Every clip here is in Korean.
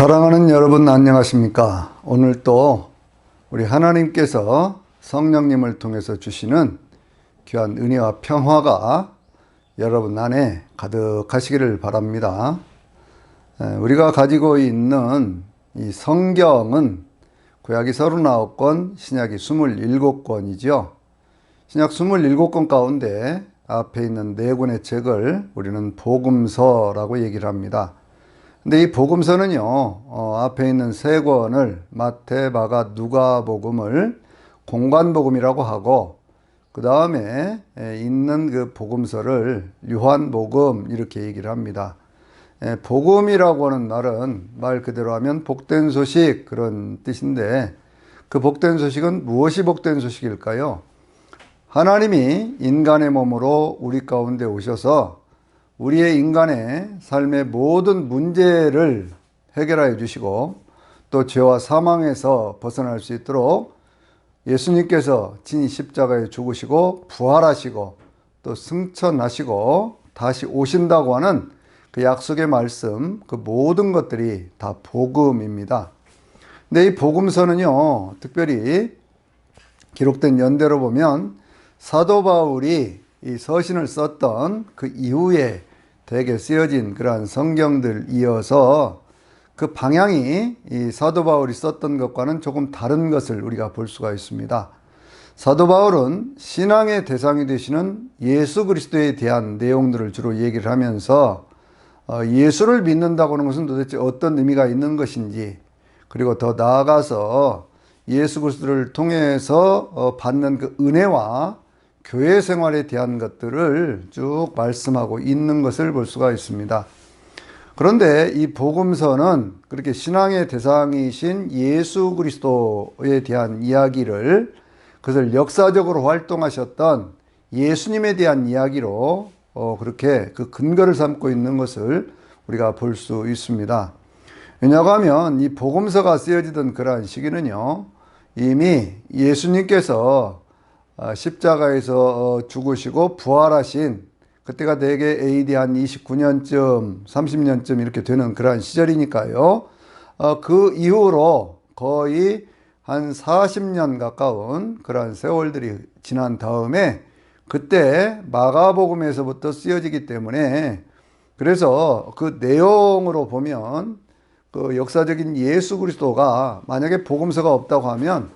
사랑하는 여러분 안녕하십니까? 오늘 또 우리 하나님께서 성령님을 통해서 주시는 귀한 은혜와 평화가 여러분 안에 가득하시기를 바랍니다. 우리가 가지고 있는 이 성경은 구약이 39권, 신약이 27권이죠. 신약 27권 가운데 앞에 있는 4권의 책을 우리는 복음서라고 얘기를 합니다. 근데 이 복음서는요, 앞에 있는 3권을 마태, 마가, 누가복음을 공관복음이라고 하고, 그 다음에 있는 그 복음서를 요한복음 이렇게 얘기를 합니다. 복음이라고 하는 말은 말 그대로 하면 복된 소식 그런 뜻인데, 그 복된 소식은 무엇이 복된 소식일까요? 하나님이 인간의 몸으로 우리 가운데 오셔서 우리의 인간의 삶의 모든 문제를 해결하여 주시고 또 죄와 사망에서 벗어날 수 있도록 예수님께서 친히 십자가에 죽으시고 부활하시고 또 승천하시고 다시 오신다고 하는 그 약속의 말씀, 그 모든 것들이 다 복음입니다. 근데 이 복음서는요, 특별히 기록된 연대로 보면 사도 바울이 이 서신을 썼던 그 이후에 대개 쓰여진 그러한 성경들이어서 그 방향이 이 사도 바울이 썼던 것과는 조금 다른 것을 우리가 볼 수가 있습니다. 사도 바울은 신앙의 대상이 되시는 예수 그리스도에 대한 내용들을 주로 얘기를 하면서 예수를 믿는다고 하는 것은 도대체 어떤 의미가 있는 것인지, 그리고 더 나아가서 예수 그리스도를 통해서 받는 그 은혜와 교회 생활에 대한 것들을 쭉 말씀하고 있는 것을 볼 수가 있습니다. 그런데 이 복음서는 그렇게 신앙의 대상이신 예수 그리스도에 대한 이야기를, 그것을 역사적으로 활동하셨던 예수님에 대한 이야기로 그렇게 그 근거를 삼고 있는 것을 우리가 볼 수 있습니다. 왜냐고 하면 이 복음서가 쓰여지던 그러한 시기는요, 이미 예수님께서 십자가에서 죽으시고 부활하신 그때가 대개 AD 한 29년쯤 30년쯤 이렇게 되는 그러한 시절이니까요. 그 이후로 거의 한 40년 가까운 그러한 세월들이 지난 다음에 그때 마가복음에서부터 쓰여지기 때문에, 그래서 그 내용으로 보면 그 역사적인 예수 그리스도가 만약에 복음서가 없다고 하면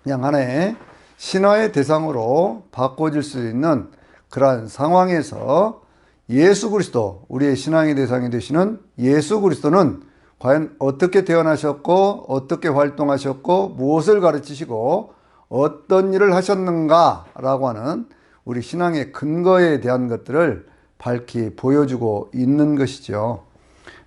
그냥 하나의 신화의 대상으로 바꿔질 수 있는 그러한 상황에서 예수 그리스도, 우리의 신앙의 대상이 되시는 예수 그리스도는 과연 어떻게 태어나셨고 어떻게 활동하셨고 무엇을 가르치시고 어떤 일을 하셨는가라고 하는 우리 신앙의 근거에 대한 것들을 밝히 보여주고 있는 것이죠.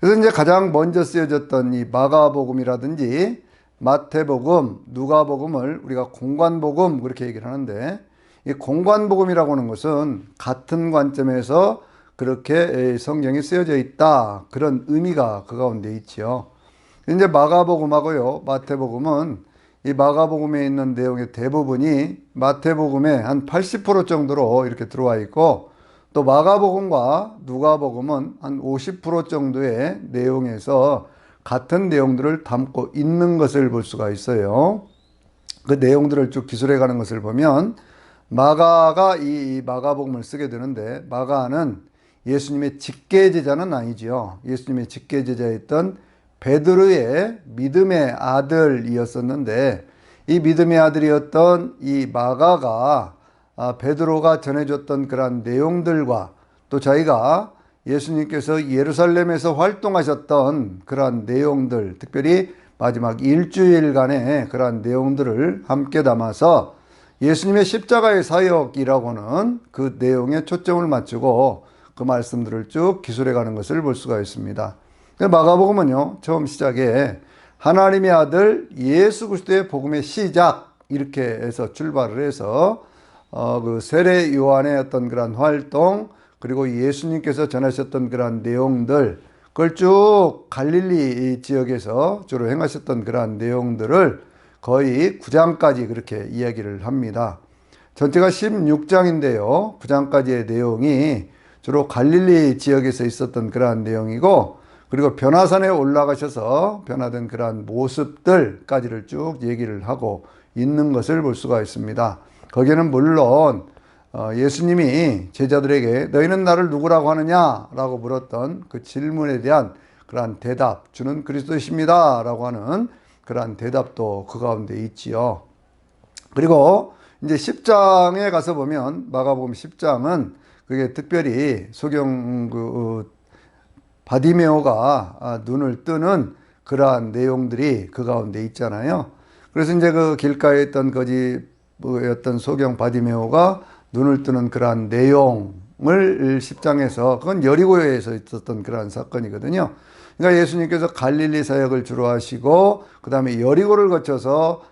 그래서 이제 가장 먼저 쓰여졌던 이 마가복음이라든지 마태복음, 누가복음을 우리가 공관복음 그렇게 얘기를 하는데, 이 공관복음이라고 하는 것은 같은 관점에서 그렇게 성경이 쓰여져 있다, 그런 의미가 그 가운데 있지요. 이제 마가복음하고요, 마태복음은 이 마가복음에 있는 내용의 대부분이 마태복음의 한 80% 정도로 이렇게 들어와 있고, 또 마가복음과 누가복음은 한 50% 정도의 내용에서 같은 내용들을 담고 있는 것을 볼 수가 있어요. 그 내용들을 쭉 기술해 가는 것을 보면 마가가 이 마가복음을 쓰게 되는데, 마가는 예수님의 직계제자는 아니지요. 예수님의 직계제자였던 베드로의 믿음의 아들이었었는데, 이 믿음의 아들이었던 이 마가가 베드로가 전해줬던 그러한 내용들과 또 자기가 예수님께서 예루살렘에서 활동하셨던 그러한 내용들, 특별히 마지막 일주일간의 그러한 내용들을 함께 담아서 예수님의 십자가의 사역이라고 하는 그 내용에 초점을 맞추고 그 말씀들을 쭉 기술해 가는 것을 볼 수가 있습니다. 마가복음은요, 처음 시작에 하나님의 아들 예수 그리스도의 복음의 시작 이렇게 해서 출발을 해서 그 세례 요한의 어떤 그런 활동, 그리고 예수님께서 전하셨던 그러한 내용들, 그걸 쭉 갈릴리 지역에서 주로 행하셨던 그러한 내용들을 거의 9장까지 그렇게 이야기를 합니다. 전체가 16장인데요. 9장까지의 내용이 주로 갈릴리 지역에서 있었던 그러한 내용이고, 그리고 변화산에 올라가셔서 변화된 그러한 모습들까지를 쭉 얘기를 하고 있는 것을 볼 수가 있습니다. 거기에는 물론 예수님이 제자들에게 너희는 나를 누구라고 하느냐 라고 물었던 그 질문에 대한 그러한 대답, 주는 그리스도이십니다 라고 하는 그러한 대답도 그 가운데 있지요. 그리고 이제 10장에 가서 보면 마가복음 10장은 그게 특별히 소경 바디메오가 눈을 뜨는 그러한 내용들이 그 가운데 있잖아요. 그래서 이제 그 길가에 있던 거지였던 소경 바디메오가 눈을 뜨는 그러한 내용을 10장에서 그건 여리고에서 있었던 그러한 사건이거든요. 그러니까 예수님께서 갈릴리 사역을 주로 하시고 그 다음에 여리고를 거쳐서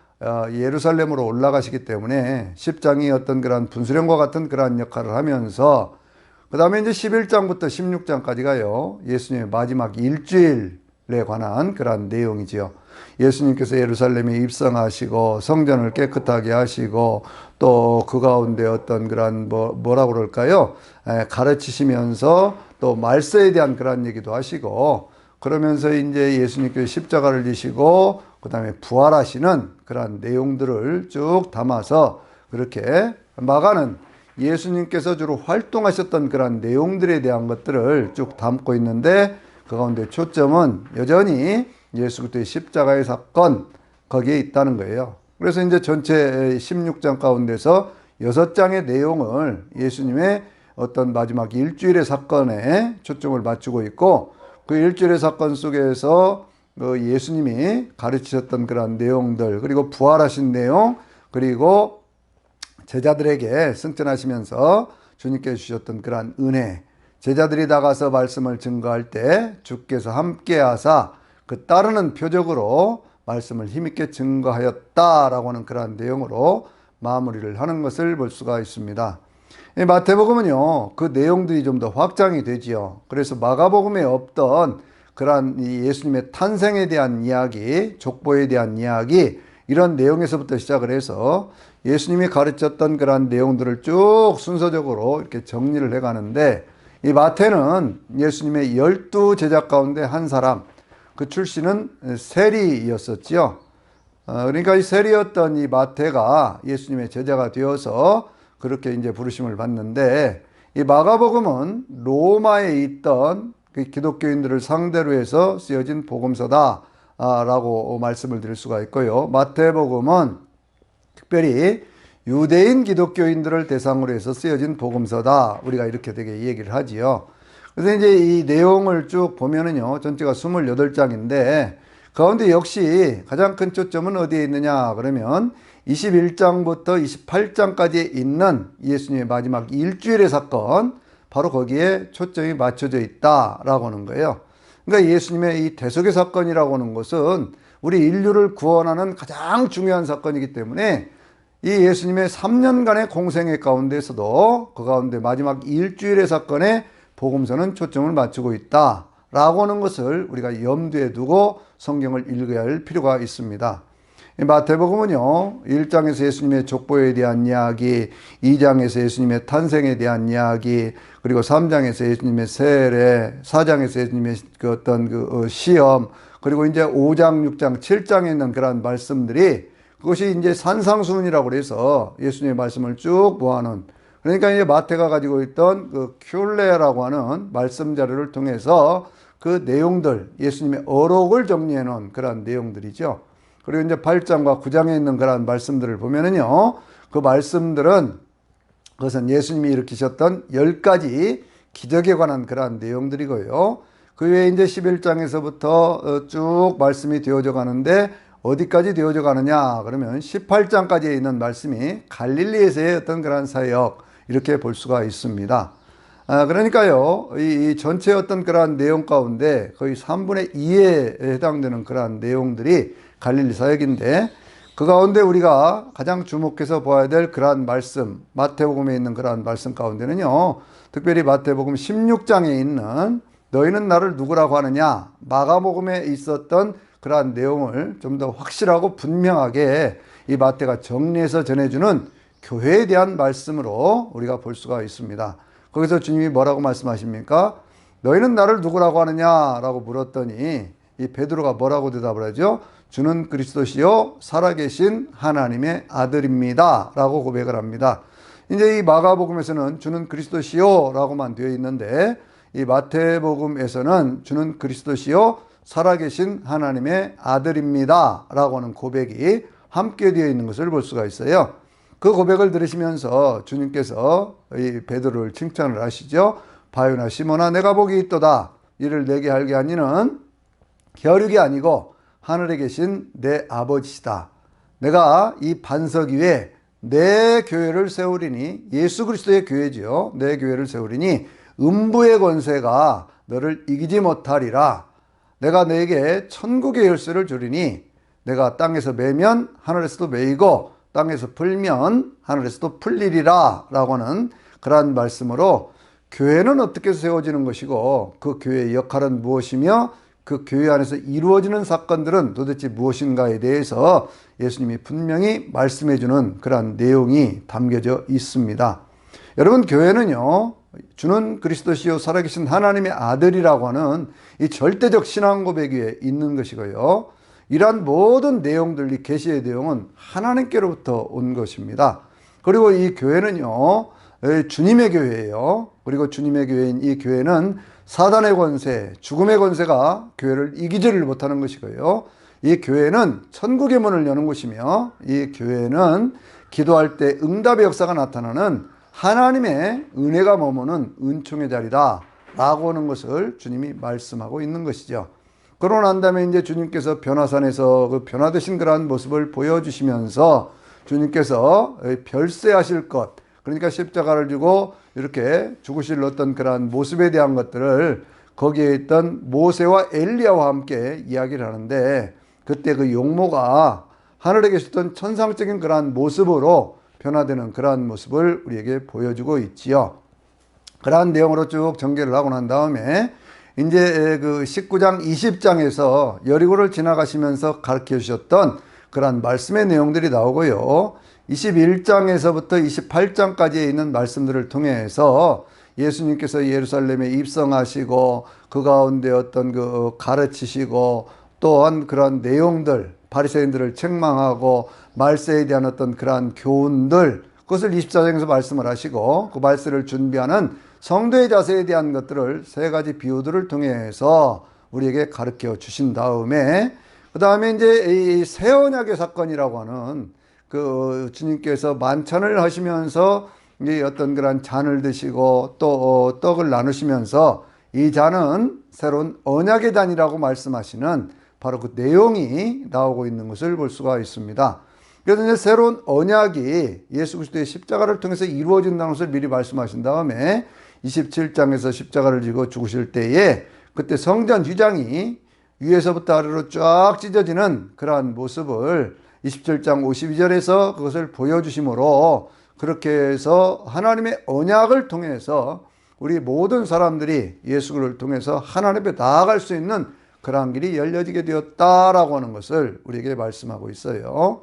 예루살렘으로 올라가시기 때문에 10장이 어떤 그러한 분수령과 같은 그러한 역할을 하면서 그 다음에 이제 11장부터 16장까지가요, 예수님의 마지막 일주일에 관한 그러한 내용이지요. 예수님께서 예루살렘에 입성하시고 성전을 깨끗하게 하시고 또 그 가운데 어떤 그러한 뭐라고 그럴까요? 가르치시면서 또 말세에 대한 그러한 얘기도 하시고 그러면서 이제 예수님께서 십자가를 지시고 그 다음에 부활하시는 그러한 내용들을 쭉 담아서 그렇게 마가는 예수님께서 주로 활동하셨던 그런 내용들에 대한 것들을 쭉 담고 있는데 그 가운데 초점은 여전히 예수 그리스도의 십자가의 사건 거기에 있다는 거예요. 그래서 이제 전체 16장 가운데서 6장의 내용을 예수님의 어떤 마지막 일주일의 사건에 초점을 맞추고 있고 그 일주일의 사건 속에서 예수님이 가르치셨던 그런 내용들 그리고 부활하신 내용 그리고 제자들에게 승천하시면서 주님께서 주셨던 그러한 은혜, 제자들이 나가서 말씀을 증거할 때 주께서 함께 하사 그 따르는 표적으로 말씀을 힘있게 증거하였다라고 하는 그러한 내용으로 마무리를 하는 것을 볼 수가 있습니다. 마태복음은요, 그 내용들이 좀 더 확장이 되지요. 그래서 마가복음에 없던 그러한 예수님의 탄생에 대한 이야기, 족보에 대한 이야기, 이런 내용에서부터 시작을 해서 예수님이 가르쳤던 그러한 내용들을 쭉 순서적으로 이렇게 정리를 해 가는데 이 마태는 예수님의 12 제자 가운데 한 사람, 그 출신은 세리였었지요. 그러니까 이 세리였던 이 마태가 예수님의 제자가 되어서 그렇게 이제 부르심을 받는데 이 마가복음은 로마에 있던 그 기독교인들을 상대로 해서 쓰여진 복음서다 라고 말씀을 드릴 수가 있고요. 마태복음은 특별히 유대인 기독교인들을 대상으로 해서 쓰여진 복음서다. 우리가 이렇게 되게 얘기를 하지요. 그래서 이제 이 내용을 쭉 보면은요, 전체가 28장인데, 가운데 역시 가장 큰 초점은 어디에 있느냐, 그러면 21장부터 28장까지 있는 예수님의 마지막 일주일의 사건, 바로 거기에 초점이 맞춰져 있다라고 하는 거예요. 그러니까 예수님의 이 대속의 사건이라고 하는 것은 우리 인류를 구원하는 가장 중요한 사건이기 때문에 이 예수님의 3년간의 공생애 가운데서도 그 가운데 마지막 일주일의 사건에 복음서는 초점을 맞추고 있다라고 하는 것을 우리가 염두에 두고 성경을 읽어야 할 필요가 있습니다. 마태복음은요, 1장에서 예수님의 족보에 대한 이야기, 2장에서 예수님의 탄생에 대한 이야기, 그리고 3장에서 예수님의 세례, 4장에서 예수님의 그 어떤 그 시험, 그리고 이제 5장, 6장, 7장에 있는 그런 말씀들이 그것이 이제 산상수훈이라고 해서 예수님의 말씀을 쭉 모아놓은, 그러니까 이제 마태가 가지고 있던 그 큐레라고 하는 말씀 자료를 통해서 그 내용들, 예수님의 어록을 정리해 놓은 그런 내용들이죠. 그리고 이제 8장과 9장에 있는 그런 말씀들을 보면은요, 그 말씀들은 그것은 예수님이 일으키셨던 10가지 기적에 관한 그러한 내용들이고요. 그 외에 이제 11장에서부터 쭉 말씀이 되어져 가는데 어디까지 되어져 가느냐 그러면 18장까지에 있는 말씀이 갈릴리에서의 어떤 그런 사역 이렇게 볼 수가 있습니다. 그러니까요, 이 전체 어떤 그러한 내용 가운데 거의 3분의 2에 해당되는 그러한 내용들이 갈릴리 사역인데 그 가운데 우리가 가장 주목해서 보아야 될 그러한 말씀, 마태복음에 있는 그러한 말씀 가운데는요, 특별히 마태복음 16장에 있는 너희는 나를 누구라고 하느냐, 마가복음에 있었던 그러한 내용을 좀 더 확실하고 분명하게 이 마태가 정리해서 전해주는 교회에 대한 말씀으로 우리가 볼 수가 있습니다. 거기서 주님이 뭐라고 말씀하십니까? 너희는 나를 누구라고 하느냐라고 물었더니 이 베드로가 뭐라고 대답을 하죠? 주는 그리스도시요 살아계신 하나님의 아들입니다 라고 고백을 합니다. 이제 이 마가복음에서는 주는 그리스도시요 라고만 되어 있는데 이 마태복음에서는 주는 그리스도시요 살아계신 하나님의 아들입니다 라고 하는 고백이 함께 되어 있는 것을 볼 수가 있어요. 그 고백을 들으시면서 주님께서 이 베드로를 칭찬을 하시죠. 바요나 시몬아 내가 복이 있도다. 이를 내게 알게 한 이는 혈육이 아니고 하늘에 계신 내 아버지시다. 내가 이 반석 위에 내 교회를 세우리니, 예수 그리스도의 교회지요. 내 교회를 세우리니 음부의 권세가 너를 이기지 못하리라. 내가 너에게 천국의 열쇠를 주리니 내가 땅에서 매면 하늘에서도 매이고 땅에서 풀면 하늘에서도 풀리리라 라고 하는 그러한 말씀으로 교회는 어떻게 세워지는 것이고 그 교회의 역할은 무엇이며 그 교회 안에서 이루어지는 사건들은 도대체 무엇인가에 대해서 예수님이 분명히 말씀해 주는 그러한 내용이 담겨져 있습니다. 여러분, 교회는요 주는 그리스도시요 살아계신 하나님의 아들이라고 하는 이 절대적 신앙 고백 위에 있는 것이고요, 이러한 모든 내용들, 이 계시의 내용은 하나님께로부터 온 것입니다. 그리고 이 교회는요 주님의 교회예요. 그리고 주님의 교회인 이 교회는 사단의 권세, 죽음의 권세가 교회를 이기지를 못하는 것이고요, 이 교회는 천국의 문을 여는 곳이며 이 교회는 기도할 때 응답의 역사가 나타나는 하나님의 은혜가 머무는 은총의 자리다 라고 하는 것을 주님이 말씀하고 있는 것이죠. 그러고 난 다음에 이제 주님께서 변화산에서 그 변화되신 그러한 모습을 보여주시면서 주님께서 별세하실 것, 그러니까 십자가를 지고 이렇게 죽으실 어떤 그러한 모습에 대한 것들을 거기에 있던 모세와 엘리야와 함께 이야기를 하는데, 그때 그 용모가 하늘에 계셨던 천상적인 그러한 모습으로 변화되는 그러한 모습을 우리에게 보여주고 있지요. 그러한 내용으로 쭉 전개를 하고 난 다음에 이제 그 19장 20장에서 여리고를 지나가시면서 가르쳐 주셨던 그러한 말씀의 내용들이 나오고요, 21장에서부터 28장까지에 있는 말씀들을 통해서 예수님께서 예루살렘에 입성하시고 그 가운데 어떤 그 가르치시고 또한 그런 내용들, 바리새인들을 책망하고 말세에 대한 어떤 그러한 교훈들, 그것을 24장에서 말씀을 하시고 그 말세를 준비하는 성도의 자세에 대한 것들을 세 가지 비유들을 통해서 우리에게 가르쳐 주신 다음에 그 다음에 이제 이 새 언약의 사건이라고 하는 그 주님께서 만찬을 하시면서 이 어떤 그런 잔을 드시고 또 떡을 나누시면서 이 잔은 새로운 언약의 잔이라고 말씀하시는 바로 그 내용이 나오고 있는 것을 볼 수가 있습니다. 그래서 이제 새로운 언약이 예수 그리스도의 십자가를 통해서 이루어진다는 것을 미리 말씀하신 다음에 27장에서 십자가를 지고 죽으실 때에 그때 성전 휘장이 위에서부터 아래로 쫙 찢어지는 그러한 모습을 27장 52절에서 그것을 보여주심으로 그렇게 해서 하나님의 언약을 통해서 우리 모든 사람들이 예수를 통해서 하나님 앞에 나아갈 수 있는 그러한 길이 열려지게 되었다라고 하는 것을 우리에게 말씀하고 있어요.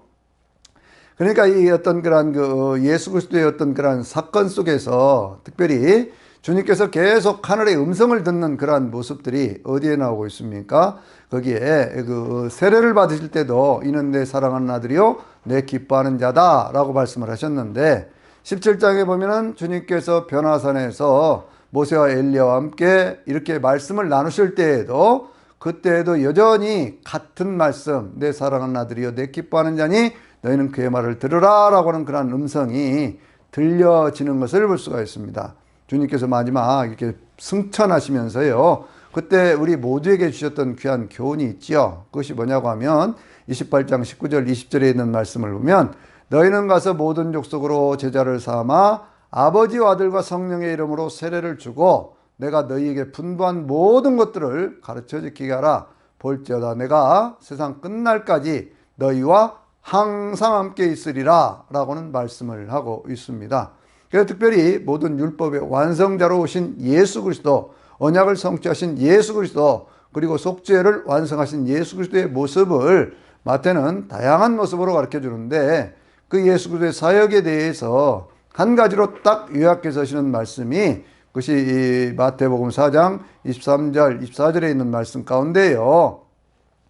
그러니까 이 어떤 그런 그 예수 그리스도의 어떤 그런 사건 속에서 특별히 주님께서 계속 하늘의 음성을 듣는 그러한 모습들이 어디에 나오고 있습니까? 거기에 그 세례를 받으실 때도 이는 내 사랑하는 아들이요 내 기뻐하는 자다 라고 말씀을 하셨는데, 17장에 보면은 주님께서 변화산에서 모세와 엘리야와 함께 이렇게 말씀을 나누실 때에도 그때에도 여전히 같은 말씀, 내 사랑하는 아들이요 내 기뻐하는 자니 너희는 그의 말을 들으라 라고 하는 그런 음성이 들려지는 것을 볼 수가 있습니다. 주님께서 마지막 이렇게 승천하시면서요, 그때 우리 모두에게 주셨던 귀한 교훈이 있지요. 그것이 뭐냐고 하면 28장 19절 20절에 있는 말씀을 보면 너희는 가서 모든 족속으로 제자를 삼아 아버지와 아들과 성령의 이름으로 세례를 주고 내가 너희에게 분부한 모든 것들을 가르쳐 지키게 하라. 볼지어다 내가 세상 끝날까지 너희와 항상 함께 있으리라 라고는 말씀을 하고 있습니다. 그래서 특별히 모든 율법의 완성자로 오신 예수 그리스도, 언약을 성취하신 예수 그리스도, 그리고 속죄를 완성하신 예수 그리스도의 모습을 마태는 다양한 모습으로 가르쳐 주는데, 그 예수 그리스도의 사역에 대해서 한 가지로 딱 요약해서 하시는 말씀이 그것이 이 마태복음 4장 23절, 24절에 있는 말씀 가운데요.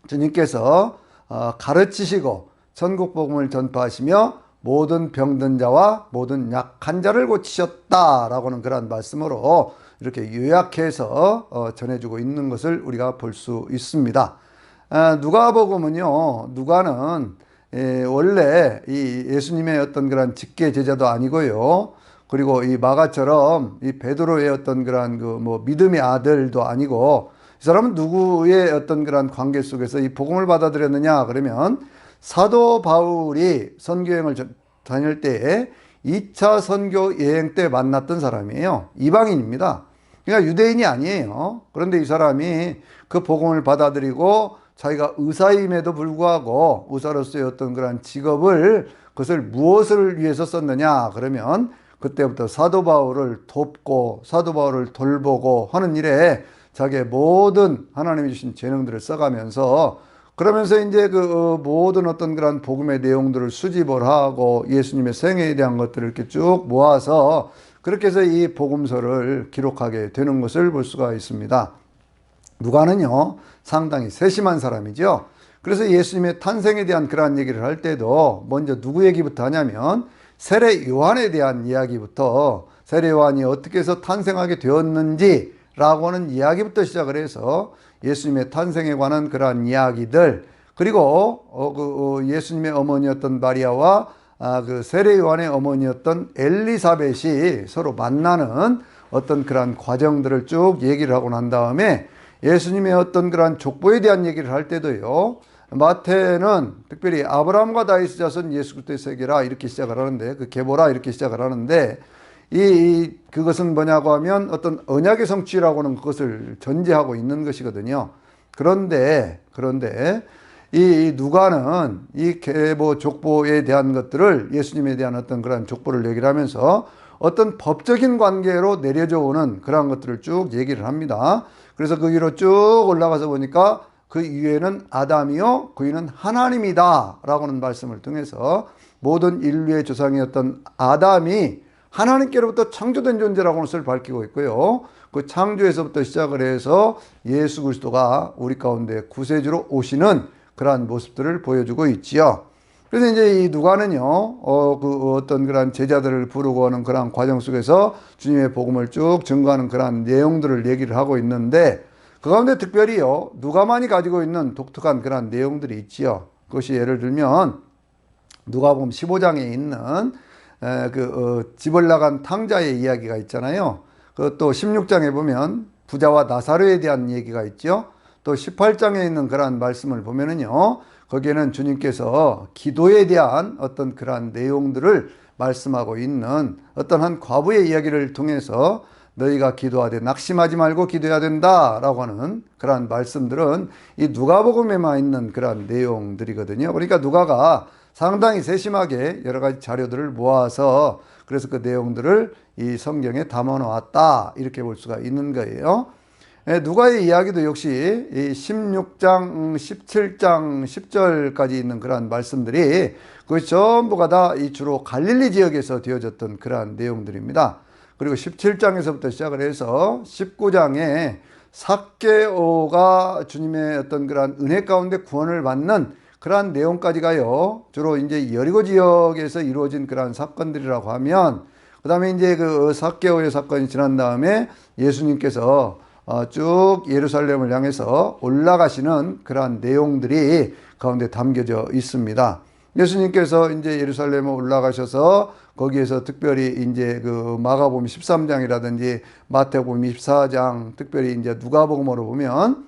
주님께서 가르치시고 천국 복음을 전파하시며 모든 병든 자와 모든 약한 자를 고치셨다라고는 그런 말씀으로 이렇게 요약해서 전해주고 있는 것을 우리가 볼 수 있습니다. 누가복음은요, 누가는 원래 이 예수님의 어떤 그런 직계 제자도 아니고요. 그리고 이 마가처럼 이 베드로의 어떤 그런 믿음의 아들도 아니고, 이 사람은 누구의 어떤 그런 관계 속에서 이 복음을 받아들였느냐 그러면 사도 바울이 선교여행을 다닐 때에 2차 선교 여행 때 만났던 사람이에요. 이방인입니다. 그러니까 유대인이 아니에요. 그런데 이 사람이 그 복음을 받아들이고 자기가 의사임에도 불구하고 의사로서의 어떤 그런 직업을, 그것을 무엇을 위해서 썼느냐 그러면 그때부터 사도 바울을 돕고 사도 바울을 돌보고 하는 일에 자기의 모든 하나님이 주신 재능들을 써가면서, 그러면서 이제 그 모든 어떤 그런 복음의 내용들을 수집을 하고 예수님의 생애에 대한 것들을 이렇게 쭉 모아서 그렇게 해서 이 복음서를 기록하게 되는 것을 볼 수가 있습니다. 누가는요, 상당히 세심한 사람이죠. 그래서 예수님의 탄생에 대한 그러한 얘기를 할 때도 먼저 누구 얘기부터 하냐면 세례 요한에 대한 이야기부터, 세례 요한이 어떻게 해서 탄생하게 되었는지 라고 하는 이야기부터 시작을 해서 예수님의 탄생에 관한 그러한 이야기들, 그리고 예수님의 어머니였던 마리아와 그 세례 요한의 어머니였던 엘리사벳이 서로 만나는 어떤 그러한 과정들을 쭉 얘기를 하고 난 다음에 예수님의 어떤 그러한 족보에 대한 얘기를 할 때도요, 마태는 특별히 아브라함과 다윗의 자손 예수 그리스도의 세계라 이렇게 시작을 하는데, 그 계보라 이렇게 시작을 하는데, 그것은 뭐냐고 하면 어떤 언약의 성취라고는 그것을 전제하고 있는 것이거든요. 그런데 이 누가는 이 계보 족보에 대한 것들을, 예수님에 대한 어떤 그런 족보를 얘기를 하면서 어떤 법적인 관계로 내려져 오는 그런 것들을 쭉 얘기를 합니다. 그래서 그 위로 쭉 올라가서 보니까 그 위에는 아담이요 그이는 하나님이다 라고 하는 말씀을 통해서 모든 인류의 조상이었던 아담이 하나님께로부터 창조된 존재라고 하는 것을 밝히고 있고요. 그 창조에서부터 시작을 해서 예수 그리스도가 우리 가운데 구세주로 오시는 그러한 모습들을 보여주고 있지요. 그래서 이제 이 누가는요, 어떤 그런 제자들을 부르고 하는 그런 과정 속에서 주님의 복음을 쭉 증거하는 그런 내용들을 얘기를 하고 있는데, 그 가운데 특별히요, 누가만이 가지고 있는 독특한 그런 내용들이 있지요. 그것이 예를 들면, 누가복음 15장에 있는 집을 나간 탕자의 이야기가 있잖아요. 또 16장에 보면 부자와 나사로에 대한 얘기가 있죠. 또 18장에 있는 그러한 말씀을 보면은요, 거기에는 주님께서 기도에 대한 어떤 그러한 내용들을 말씀하고 있는 어떤 한 과부의 이야기를 통해서 너희가 기도하되 낙심하지 말고 기도해야 된다라고 하는 그러한 말씀들은 이 누가복음에만 있는 그러한 내용들이거든요. 그러니까 누가가 상당히 세심하게 여러 가지 자료들을 모아서 그래서 그 내용들을 이 성경에 담아 놓았다 이렇게 볼 수가 있는 거예요. 누가의 이야기도 역시 이 16장, 17장, 10절까지 있는 그러한 말씀들이 그것이 전부가 다 이 주로 갈릴리 지역에서 되어졌던 그러한 내용들입니다. 그리고 17장에서부터 시작을 해서 19장에 삭개오가 주님의 어떤 그러한 은혜 가운데 구원을 받는 그러한 내용까지가요, 주로 이제 여리고 지역에서 이루어진 그러한 사건들이라고 하면, 그 다음에 이제 그 삭개오의 사건이 지난 다음에 예수님께서 쭉 예루살렘을 향해서 올라가시는 그러한 내용들이 가운데 담겨져 있습니다. 예수님께서 이제 예루살렘에 올라가셔서 거기에서 특별히 이제 그 마가복음 13장이라든지 마태복음 24장, 특별히 이제 누가복음으로 보면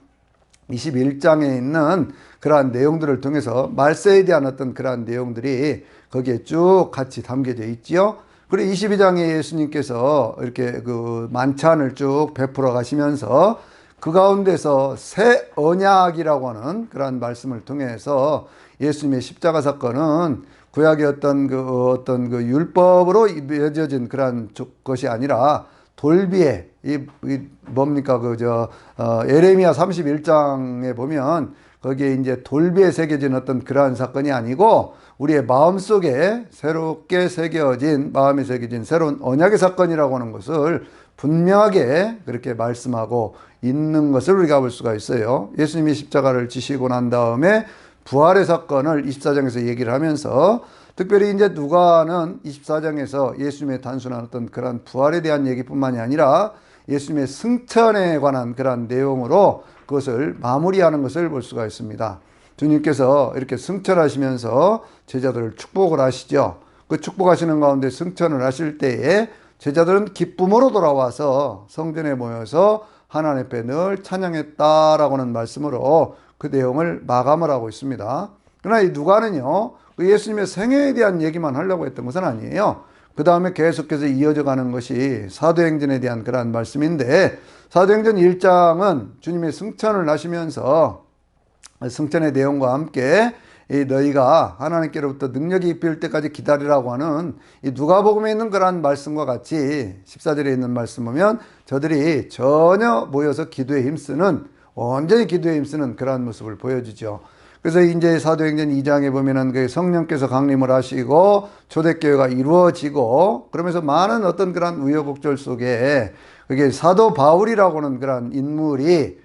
21장에 있는 그러한 내용들을 통해서 말세에 대한 어떤 그러한 내용들이 거기에 쭉 같이 담겨져 있지요. 그리고 22장에 예수님께서 이렇게 그 만찬을 쭉 베풀어 가시면서 그 가운데서 새 언약이라고 하는 그러한 말씀을 통해서 예수님의 십자가 사건은 구약의 어떤 그 율법으로 맺어진 그러한 것이 아니라 돌비에 뭡니까 에레미야 31장에 보면 거기에 이제 돌비에 새겨진 어떤 그러한 사건이 아니고 우리의 마음속에 새롭게 새겨진, 마음에 새겨진 새로운 언약의 사건이라고 하는 것을 분명하게 그렇게 말씀하고 있는 것을 우리가 볼 수가 있어요. 예수님이 십자가를 지시고 난 다음에 부활의 사건을 24장에서 얘기를 하면서 특별히 이제 누가는 24장에서 예수님의 단순한 어떤 그런 부활에 대한 얘기뿐만이 아니라 예수님의 승천에 관한 그런 내용으로 그것을 마무리하는 것을 볼 수가 있습니다. 주님께서 이렇게 승천하시면서 제자들을 축복을 하시죠. 그 축복하시는 가운데 승천을 하실 때에 제자들은 기쁨으로 돌아와서 성전에 모여서 하나님 앞에 늘 찬양했다라고 하는 말씀으로 그 내용을 마감을 하고 있습니다. 그러나 이 누가는요, 예수님의 생애에 대한 얘기만 하려고 했던 것은 아니에요. 그 다음에 계속해서 이어져 가는 것이 사도행전에 대한 그러한 말씀인데, 사도행전 1장은 주님의 승천을 하시면서 승천의 내용과 함께 이 너희가 하나님께로부터 능력이 입힐 때까지 기다리라고 하는 이 누가복음에 있는 그러한 말씀과 같이 14절에 있는 말씀 보면 저들이 전혀 모여서 기도에 힘쓰는, 온전히 기도에 힘쓰는 그러한 모습을 보여주죠. 그래서 이제 사도행전 2장에 보면은 그 성령께서 강림을 하시고 초대교회가 이루어지고 그러면서 많은 어떤 그런 우여곡절 속에 그게 사도 바울이라고 하는 그런 인물이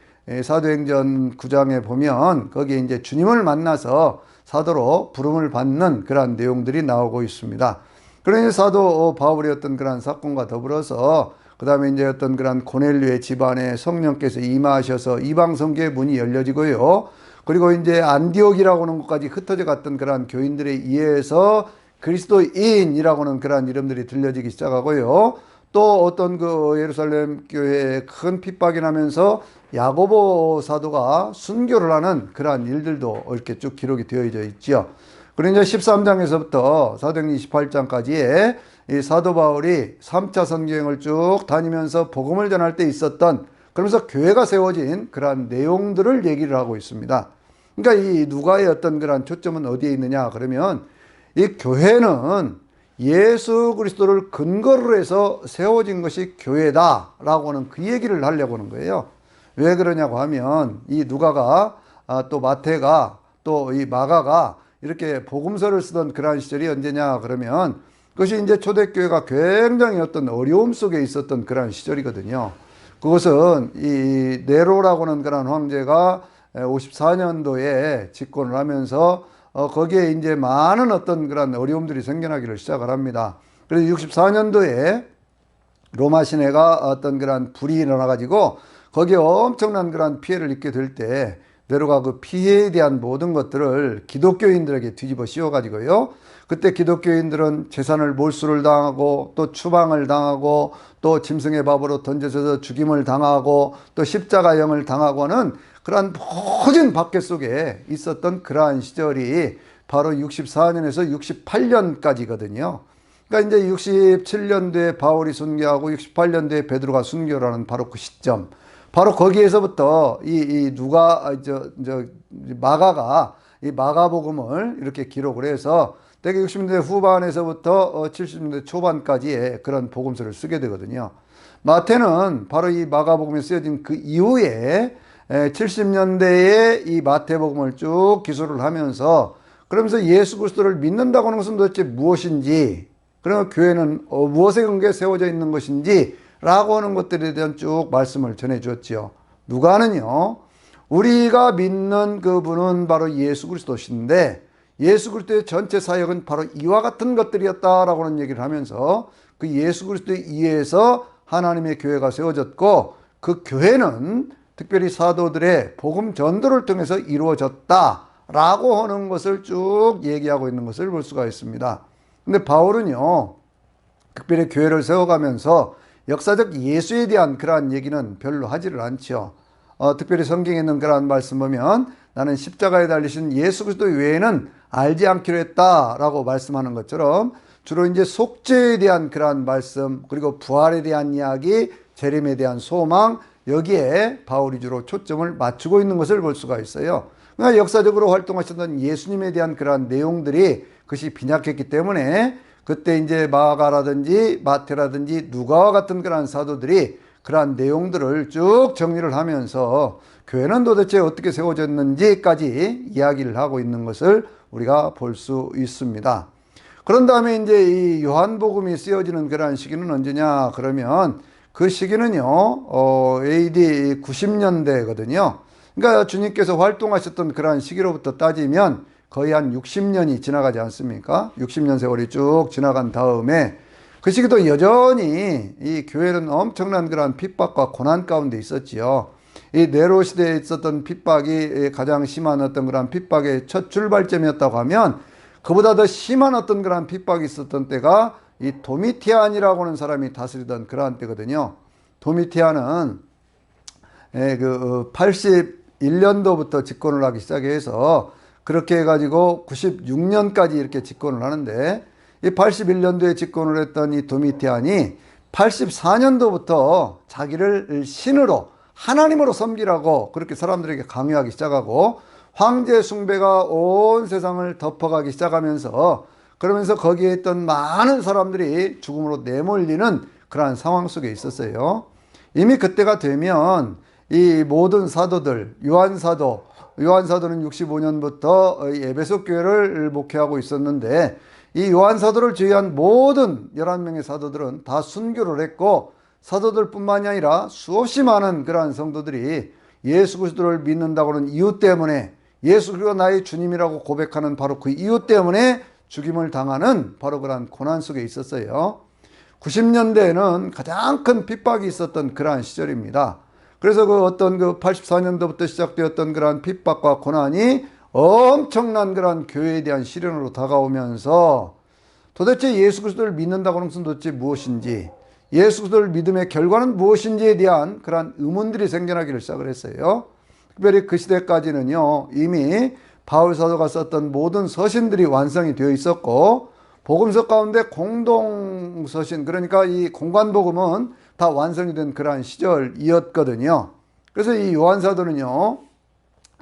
사도행전 9장에 보면 거기에 이제 주님을 만나서 사도로 부름을 받는 그런 내용들이 나오고 있습니다. 그러니 사도 바울의 어떤 그런 사건과 더불어서 그 다음에 이제 어떤 그런 고넬료의 집안에 성령께서 임하셔서 이방 성교의 문이 열려지고요. 그리고 이제 안디옥이라고 하는 곳까지 흩어져 갔던 그런 교인들에 의해서 그리스도인이라고 하는 그런 이름들이 들려지기 시작하고요. 또 어떤 그 예루살렘 교회에 큰 핍박이 나면서 야고보 사도가 순교를 하는 그러한 일들도 이렇게 쭉 기록이 되어져 있죠. 그리고 이제 13장에서부터 사도행전 28장까지의 이 사도 바울이 3차 선교행을 쭉 다니면서 복음을 전할 때 있었던, 그러면서 교회가 세워진 그러한 내용들을 얘기를 하고 있습니다. 그러니까 이 누가의 어떤 그런 초점은 어디에 있느냐 그러면 이 교회는 예수 그리스도를 근거로 해서 세워진 것이 교회다라고 하는 그 얘기를 하려고 하는 거예요. 왜 그러냐고 하면 이 누가가 또 마태가 또 이 마가가 이렇게 복음서를 쓰던 그러한 시절이 언제냐 그러면 그것이 이제 초대교회가 굉장히 어떤 어려움 속에 있었던 그러한 시절이거든요. 그것은 이 네로라고 하는 그런 황제가 54년도에 집권을 하면서 거기에 이제 많은 어떤 그런 어려움들이 생겨나기를 시작을 합니다. 그래서 64년도에 로마 시내가 어떤 그런 불이 일어나가지고 거기에 엄청난 그런 피해를 입게 될 때 네로가 그 피해에 대한 모든 것들을 기독교인들에게 뒤집어 씌워가지고요. 그때 기독교인들은 재산을 몰수를 당하고 또 추방을 당하고 또 짐승의 밥으로 던져져서 죽임을 당하고 또 십자가형을 당하고 하는 그러한 모진 박해 속에 있었던 그러한 시절이 바로 64년에서 68년까지거든요. 그러니까 이제 67년도에 바울이 순교하고 68년도에 베드로가 순교를 하는 바로 그 시점. 바로 거기에서부터 이 마가가 이 마가복음을 이렇게 기록을 해서 대개 60년대 후반에서부터 70년대 초반까지의 그런 복음서를 쓰게 되거든요. 마태는 바로 이 마가복음에 쓰여진 그 이후에 70년대에 이 마태복음을 쭉 기술을 하면서 그러면서 예수 그리스도를 믿는다고 하는 것은 도대체 무엇인지, 그러면 교회는 무엇에 근거해 세워져 있는 것인지 라고 하는 것들에 대한 쭉 말씀을 전해 주었지요. 누가는요, 우리가 믿는 그분은 바로 예수 그리스도신데 예수 그리스도의 전체 사역은 바로 이와 같은 것들이었다라고 하는 얘기를 하면서 그 예수 그리스도에 의해서 하나님의 교회가 세워졌고 그 교회는 특별히 사도들의 복음 전도를 통해서 이루어졌다라고 하는 것을 쭉 얘기하고 있는 것을 볼 수가 있습니다. 근데 바울은요, 특별히 교회를 세워가면서 역사적 예수에 대한 그러한 얘기는 별로 하지를 않죠. 특별히 성경에 있는 그러한 말씀 보면 나는 십자가에 달리신 예수 그리스도 외에는 알지 않기로 했다라고 말씀하는 것처럼 주로 이제 속죄에 대한 그러한 말씀, 그리고 부활에 대한 이야기, 재림에 대한 소망, 여기에 바울이 주로 초점을 맞추고 있는 것을 볼 수가 있어요. 그러니까 역사적으로 활동하셨던 예수님에 대한 그러한 내용들이 그것이 빈약했기 때문에 그때 이제 마가라든지 마태라든지 누가와 같은 그러한 사도들이 그러한 내용들을 쭉 정리를 하면서 교회는 도대체 어떻게 세워졌는지까지 이야기를 하고 있는 것을 우리가 볼 수 있습니다. 그런 다음에 이제 이 요한복음이 쓰여지는 그러한 시기는 언제냐 그러면 그 시기는요, AD 90년대거든요. 그러니까 주님께서 활동하셨던 그러한 시기로부터 따지면 거의 한 60년이 지나가지 않습니까? 60년 세월이 쭉 지나간 다음에 그 시기도 여전히 이 교회는 엄청난 그러한 핍박과 고난 가운데 있었지요. 이 네로 시대에 있었던 핍박이 가장 심한 어떤 그러한 핍박의 첫 출발점이었다고 하면 그보다 더 심한 어떤 그러한 핍박이 있었던 때가 이 도미티안이라고 하는 사람이 다스리던 그러한 때거든요. 도미티안은 81년도부터 집권을 하기 시작해서 그렇게 해가지고 96년까지 이렇게 집권을 하는데 이 81년도에 집권을 했던 이 도미티안이 84년도부터 자기를 신으로 하나님으로 섬기라고 그렇게 사람들에게 강요하기 시작하고 황제 숭배가 온 세상을 덮어가기 시작하면서 그러면서 거기에 있던 많은 사람들이 죽음으로 내몰리는 그러한 상황 속에 있었어요. 이미 그때가 되면 이 모든 사도들, 요한사도는 65년부터 에베소 교회를 목회하고 있었는데 이 요한사도를 제외한 모든 11명의 사도들은 다 순교를 했고 사도들뿐만이 아니라 수없이 많은 그러한 성도들이 예수 그리스도를 믿는다고 하는 이유 때문에 예수 그리스도가 나의 주님이라고 고백하는 바로 그 이유 때문에 죽임을 당하는 바로 그러한 고난 속에 있었어요. 90년대에는 가장 큰 핍박이 있었던 그러한 시절입니다. 그래서 그 어떤 그 84년도부터 시작되었던 그러한 핍박과 고난이 엄청난 그러한 교회에 대한 시련으로 다가오면서 도대체 예수 그리스도를 믿는다고 하는 것은 도대체 무엇인지, 예수 그리스도를 믿음의 결과는 무엇인지에 대한 그러한 의문들이 생겨나기를 시작을 했어요. 특별히 그 시대까지는요, 이미 바울 사도가 썼던 모든 서신들이 완성이 되어 있었고 복음서 가운데 공동 서신, 그러니까 이 공관 복음은 다 완성이 된 그러한 시절이었거든요. 그래서 이 요한 사도는요,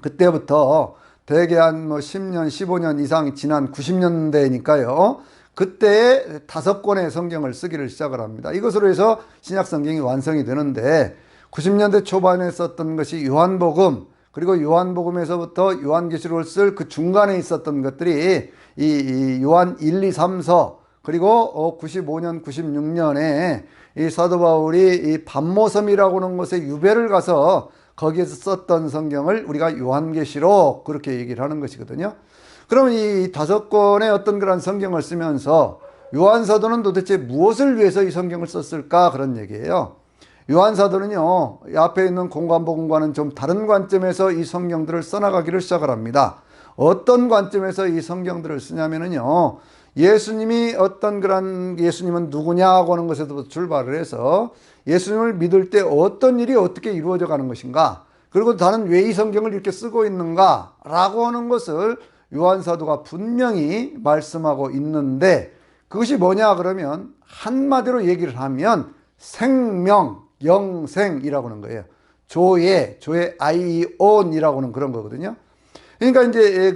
그때부터 대개 한 10년, 15년 이상 지난 90년대니까요. 그때 5권의 성경을 쓰기를 시작을 합니다. 이것으로 해서 신약 성경이 완성이 되는데 90년대 초반에 썼던 것이 요한복음, 그리고 요한복음에서부터 요한계시록을 쓸 그 중간에 있었던 것들이 이 요한 1, 2, 3서, 그리고 95년, 96년에 이 사도 바울이 이 반모섬이라고 하는 곳에 유배를 가서 거기에서 썼던 성경을 우리가 요한계시록 그렇게 얘기를 하는 것이거든요. 그러면 이 5권의 어떤 그런 성경을 쓰면서 요한 사도는 도대체 무엇을 위해서 이 성경을 썼을까 그런 얘기예요. 요한 사도는요, 이 앞에 있는 공관복음과는 좀 다른 관점에서 이 성경들을 써나가기를 시작을 합니다. 어떤 관점에서 이 성경들을 쓰냐면요, 예수님이 어떤 그런 예수님은 누구냐고 하는 것에서부터 출발을 해서 예수님을 믿을 때 어떤 일이 어떻게 이루어져 가는 것인가, 그리고 나는 왜 이 성경을 이렇게 쓰고 있는가 라고 하는 것을 요한 사도가 분명히 말씀하고 있는데, 그것이 뭐냐 그러면 한마디로 얘기를 하면 생명, 영생이라고 하는 거예요. 조의 아이온이라고 하는 그런 거거든요. 그러니까 이제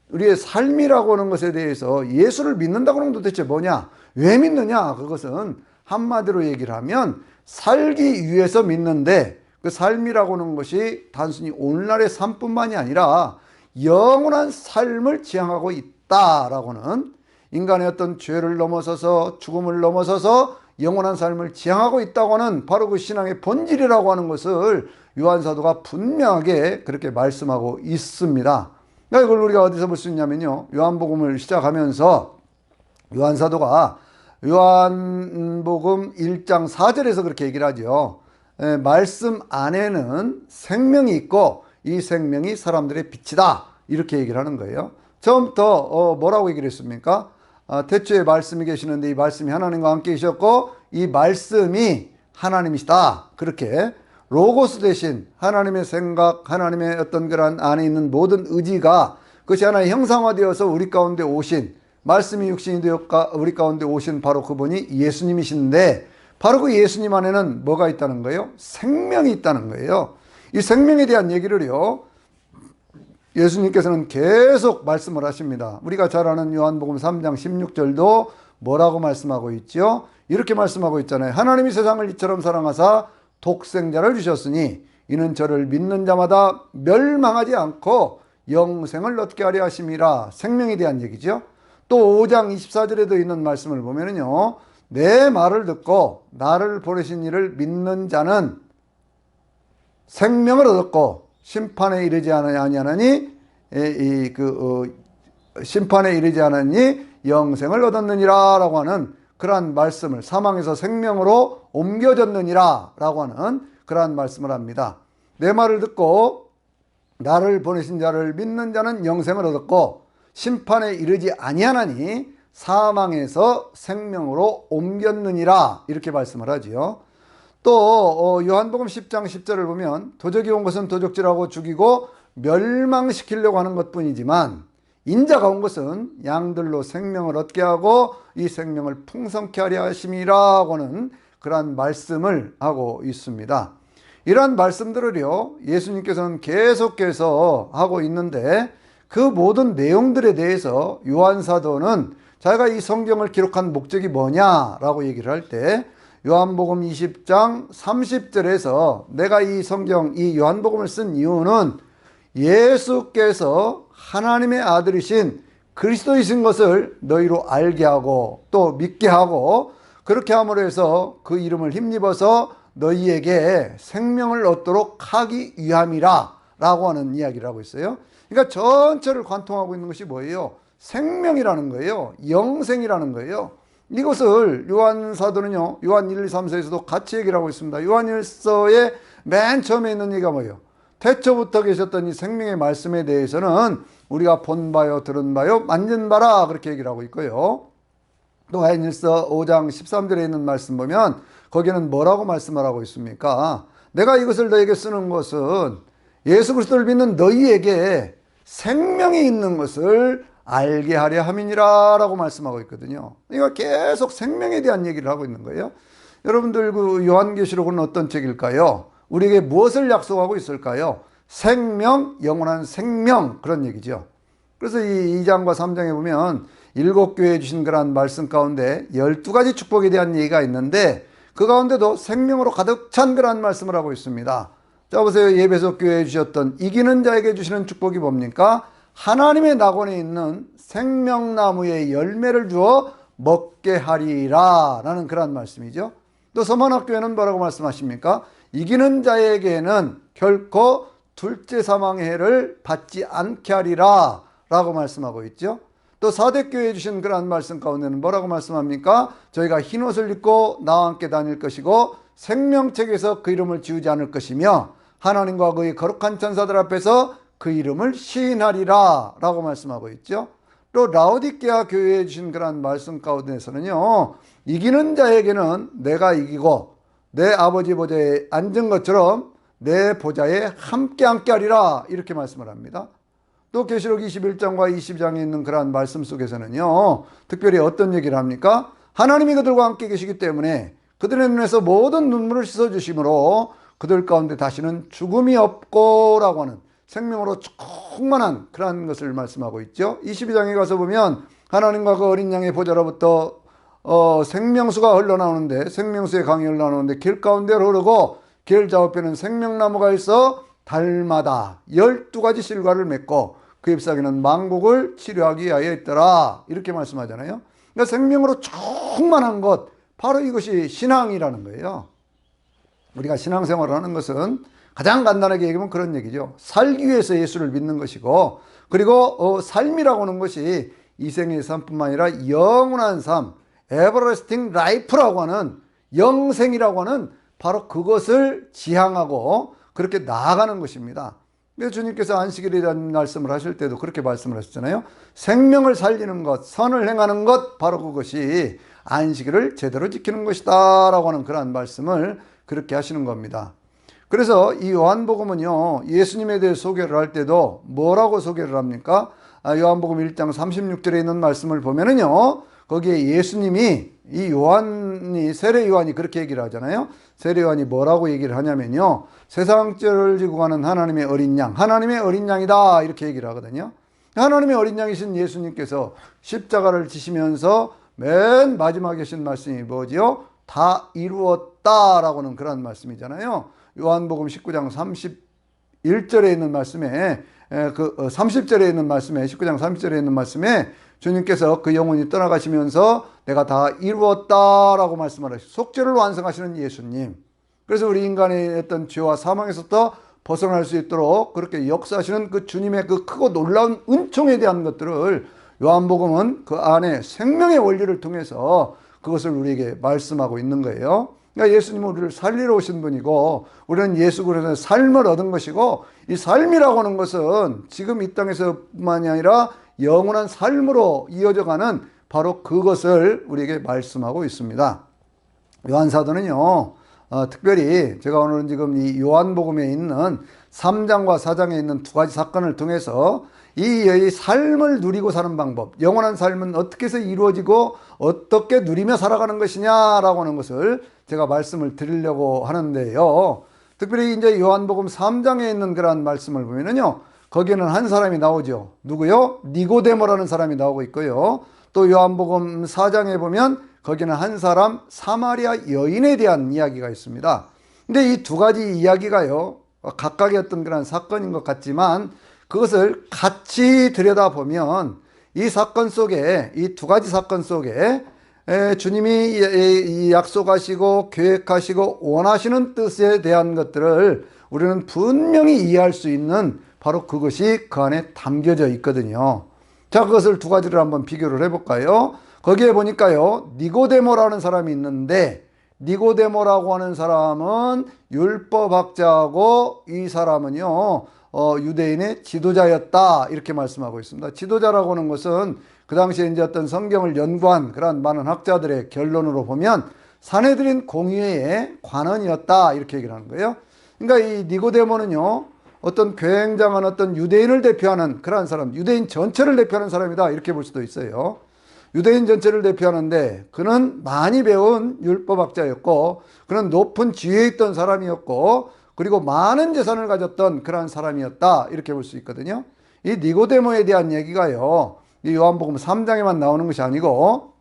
우리의 삶이라고 하는 것에 대해서 예수를 믿는다고 하는 건 도대체 뭐냐? 왜 믿느냐? 그것은 한마디로 얘기를 하면 살기 위해서 믿는데, 그 삶이라고 하는 것이 단순히 오늘날의 삶뿐만이 아니라 영원한 삶을 지향하고 있다라고는, 인간의 어떤 죄를 넘어서서 죽음을 넘어서서 영원한 삶을 지향하고 있다고 하는 바로 그 신앙의 본질이라고 하는 것을 요한 사도가 분명하게 그렇게 말씀하고 있습니다. 이걸 우리가 어디서 볼 수 있냐면요, 요한복음을 시작하면서 요한 사도가 요한복음 1장 4절에서 그렇게 얘기를 하죠. 말씀 안에는 생명이 있고 이 생명이 사람들의 빛이다, 이렇게 얘기를 하는 거예요. 처음부터 뭐라고 얘기를 했습니까? 태초에 말씀이 계시는데 이 말씀이 하나님과 함께 계셨고 이 말씀이 하나님이시다, 그렇게 로고스 대신 하나님의 생각, 하나님의 어떤 그런 안에 있는 모든 의지가 그것이 하나의 형상화되어서 우리 가운데 오신, 말씀이 육신이 되어 우리 가운데 오신 바로 그분이 예수님이신데, 바로 그 예수님 안에는 뭐가 있다는 거예요? 생명이 있다는 거예요. 이 생명에 대한 얘기를요, 예수님께서는 계속 말씀을 하십니다. 우리가 잘 아는 요한복음 3장 16절도 뭐라고 말씀하고 있죠? 이렇게 말씀하고 있잖아요. 하나님이 세상을 이처럼 사랑하사 독생자를 주셨으니 이는 저를 믿는 자마다 멸망하지 않고 영생을 얻게 하려 하심이라. 생명에 대한 얘기죠. 또 5장 24절에도 있는 말씀을 보면은요, 내 말을 듣고 나를 보내신 이를 믿는 자는 생명을 얻었고 심판에 이르지 아니하나니 심판에 이르지 않았니 영생을 얻었느니라 라고 하는 그러한 말씀을, 사망에서 생명으로 옮겨졌느니라 라고 하는 그러한 말씀을 합니다. 내 말을 듣고 나를 보내신 자를 믿는 자는 영생을 얻었고 심판에 이르지 아니하나니 사망에서 생명으로 옮겼느니라, 이렇게 말씀을 하지요. 또 요한복음 10장 10절을 보면 도적이 온 것은 도적질하고 죽이고 멸망시키려고 하는 것뿐이지만 인자가 온 것은 양들로 생명을 얻게 하고 이 생명을 풍성케 하려 하심이라고는 그러한 말씀을 하고 있습니다. 이러한 말씀들을요, 예수님께서는 계속해서 하고 있는데 그 모든 내용들에 대해서 요한사도는 자기가 이 성경을 기록한 목적이 뭐냐라고 얘기를 할 때 요한복음 20장 30절에서 내가 이 성경, 이 요한복음을 쓴 이유는 예수께서 하나님의 아들이신 그리스도이신 것을 너희로 알게 하고 또 믿게 하고 그렇게 함으로 해서 그 이름을 힘입어서 너희에게 생명을 얻도록 하기 위함이라 라고 하는 이야기를 하고 있어요. 그러니까 전체를 관통하고 있는 것이 뭐예요? 생명이라는 거예요. 영생이라는 거예요. 이것을 요한사도는요, 요한 1, 2, 3서에서도 같이 얘기를 하고 있습니다. 요한 1서의 맨 처음에 있는 얘기가 뭐예요? 태초부터 계셨던 이 생명의 말씀에 대해서는 우리가 본 바요, 들은 바요, 만진 바라, 그렇게 얘기를 하고 있고요. 또 요한1서 5장 13절에 있는 말씀 보면 거기는 뭐라고 말씀을 하고 있습니까? 내가 이것을 너에게 쓰는 것은 예수 그리스도를 믿는 너희에게 생명이 있는 것을 알게 하려 함이니라 라고 말씀하고 있거든요. 이거 계속 생명에 대한 얘기를 하고 있는 거예요. 여러분들 그 요한계시록은 어떤 책일까요? 우리에게 무엇을 약속하고 있을까요? 생명, 영원한 생명, 그런 얘기죠. 그래서 이 2장과 3장에 보면 7교회에 주신 그런 말씀 가운데 12가지 축복에 대한 얘기가 있는데 그 가운데도 생명으로 가득 찬 그런 말씀을 하고 있습니다. 자, 보세요. 예배소 교회에 주셨던 이기는 자에게 주시는 축복이 뭡니까? 하나님의 낙원에 있는 생명나무의 열매를 주어 먹게 하리라 라는 그런 말씀이죠. 또 서만학교회는 뭐라고 말씀하십니까? 이기는 자에게는 결코 둘째 사망의 해를 받지 않게 하리라 라고 말씀하고 있죠. 또 사대교회에 주신 그러한 말씀 가운데는 뭐라고 말씀합니까? 저희가 흰옷을 입고 나와 함께 다닐 것이고 생명책에서 그 이름을 지우지 않을 것이며 하나님과 그의 거룩한 천사들 앞에서 그 이름을 시인하리라 라고 말씀하고 있죠. 또 라오디게아 교회에 주신 그러한 말씀 가운데서는요, 이기는 자에게는 내가 이기고 내 아버지 보좌에 앉은 것처럼 내 보좌에 함께 하리라, 이렇게 말씀을 합니다. 또 계시록 21장과 20장에 있는 그러한 말씀 속에서는요, 특별히 어떤 얘기를 합니까? 하나님이 그들과 함께 계시기 때문에 그들의 눈에서 모든 눈물을 씻어주심으로 그들 가운데 다시는 죽음이 없고 라고 하는 생명으로 충만한 그러한 것을 말씀하고 있죠. 22장에 가서 보면 하나님과 그 어린 양의 보좌로부터 생명수가 흘러나오는데, 생명수의 강이 흘러나오는데 길 가운데로 흐르고 길 좌우편은 생명나무가 있어 달마다 12가지 실과를 맺고 그 잎사귀는 만국을 치료하기 위하여 있더라, 이렇게 말씀하잖아요. 그러니까 생명으로 충만한 것, 바로 이것이 신앙이라는 거예요. 우리가 신앙생활을 하는 것은 가장 간단하게 얘기하면 그런 얘기죠. 살기 위해서 예수를 믿는 것이고, 그리고 삶이라고 하는 것이 이 생의 삶뿐만 아니라 영원한 삶, everlasting life라고 하는, 영생이라고 하는 바로 그것을 지향하고 그렇게 나아가는 것입니다. 그래서 주님께서 안식일에 대한 말씀을 하실 때도 그렇게 말씀을 하셨잖아요. 생명을 살리는 것, 선을 행하는 것, 바로 그것이 안식일을 제대로 지키는 것이다 라고 하는 그러한 말씀을 그렇게 하시는 겁니다. 그래서 이 요한복음은요, 예수님에 대해 소개를 할 때도 뭐라고 소개를 합니까? 요한복음 1장 36절에 있는 말씀을 보면은요, 거기에 예수님이, 이 요한이, 세례 요한이 그렇게 얘기를 하잖아요. 세례 요한이 뭐라고 얘기를 하냐면요, 세상 죄를 지고 가는 하나님의 어린 양, 하나님의 어린 양이다, 이렇게 얘기를 하거든요. 하나님의 어린 양이신 예수님께서 십자가를 지시면서 맨 마지막에 하신 말씀이 뭐지요? 다 이루었다라고는 그런 말씀이잖아요. 요한복음 19장 31절에 있는 말씀에, 30절에 있는 말씀에, 19장 30절에 있는 말씀에 주님께서 그 영혼이 떠나가시면서 내가 다 이루었다라고 말씀을 하시고 속죄를 완성하시는 예수님. 그래서 우리 인간의 어떤 죄와 사망에서부터 벗어날 수 있도록 그렇게 역사하시는 그 주님의 그 크고 놀라운 은총에 대한 것들을 요한복음은 그 안에 생명의 원리를 통해서 그것을 우리에게 말씀하고 있는 거예요. 그러니까 예수님은 우리를 살리러 오신 분이고 우리는 예수 그리스도의 삶을 얻은 것이고 이 삶이라고 하는 것은 지금 이 땅에서뿐만이 아니라 영원한 삶으로 이어져가는 바로 그것을 우리에게 말씀하고 있습니다. 요한사도는요, 특별히 제가 오늘은 지금 이 요한복음에 있는 3장과 4장에 있는 두 가지 사건을 통해서 이 삶을 누리고 사는 방법, 영원한 삶은 어떻게 해서 이루어지고 어떻게 누리며 살아가는 것이냐라고 하는 것을 제가 말씀을 드리려고 하는데요. 특별히 이제 요한복음 3장에 있는 그러한 말씀을 보면은요, 거기에는 한 사람이 나오죠. 누구요? 니고데모라는 사람이 나오고 있고요. 또 요한복음 4장에 보면 거기는 한 사람 사마리아 여인에 대한 이야기가 있습니다. 근데 이 두 가지 이야기가요, 각각의 어떤 그런 사건인 것 같지만 그것을 같이 들여다보면 이 사건 속에, 이 두 가지 사건 속에 주님이 약속하시고 계획하시고 원하시는 뜻에 대한 것들을 우리는 분명히 이해할 수 있는 바로 그것이 그 안에 담겨져 있거든요. 자, 그것을 두 가지를 한번 비교를 해볼까요? 거기에 보니까요, 니고데모라는 사람이 있는데, 니고데모라고 하는 사람은 율법학자고 이 사람은요, 유대인의 지도자였다 이렇게 말씀하고 있습니다. 지도자라고 하는 것은 그 당시에 이제 어떤 성경을 연구한 그런 많은 학자들의 결론으로 보면 사내들인 공의회의 관원이었다 이렇게 얘기를 하는 거예요. 그러니까 이 니고데모는요, 어떤 굉장한 어떤 유대인을 대표하는 그러한 사람, 유대인 전체를 대표하는 사람이다 이렇게 볼 수도 있어요. 유대인 전체를 대표하는데 그는 많이 배운 율법학자였고 그는 높은 지위에 있던 사람이었고 그리고 많은 재산을 가졌던 그러한 사람이었다 이렇게 볼 수 있거든요. 이 니고데모에 대한 얘기가요, 이 요한복음 3장에만 나오는 것이 아니고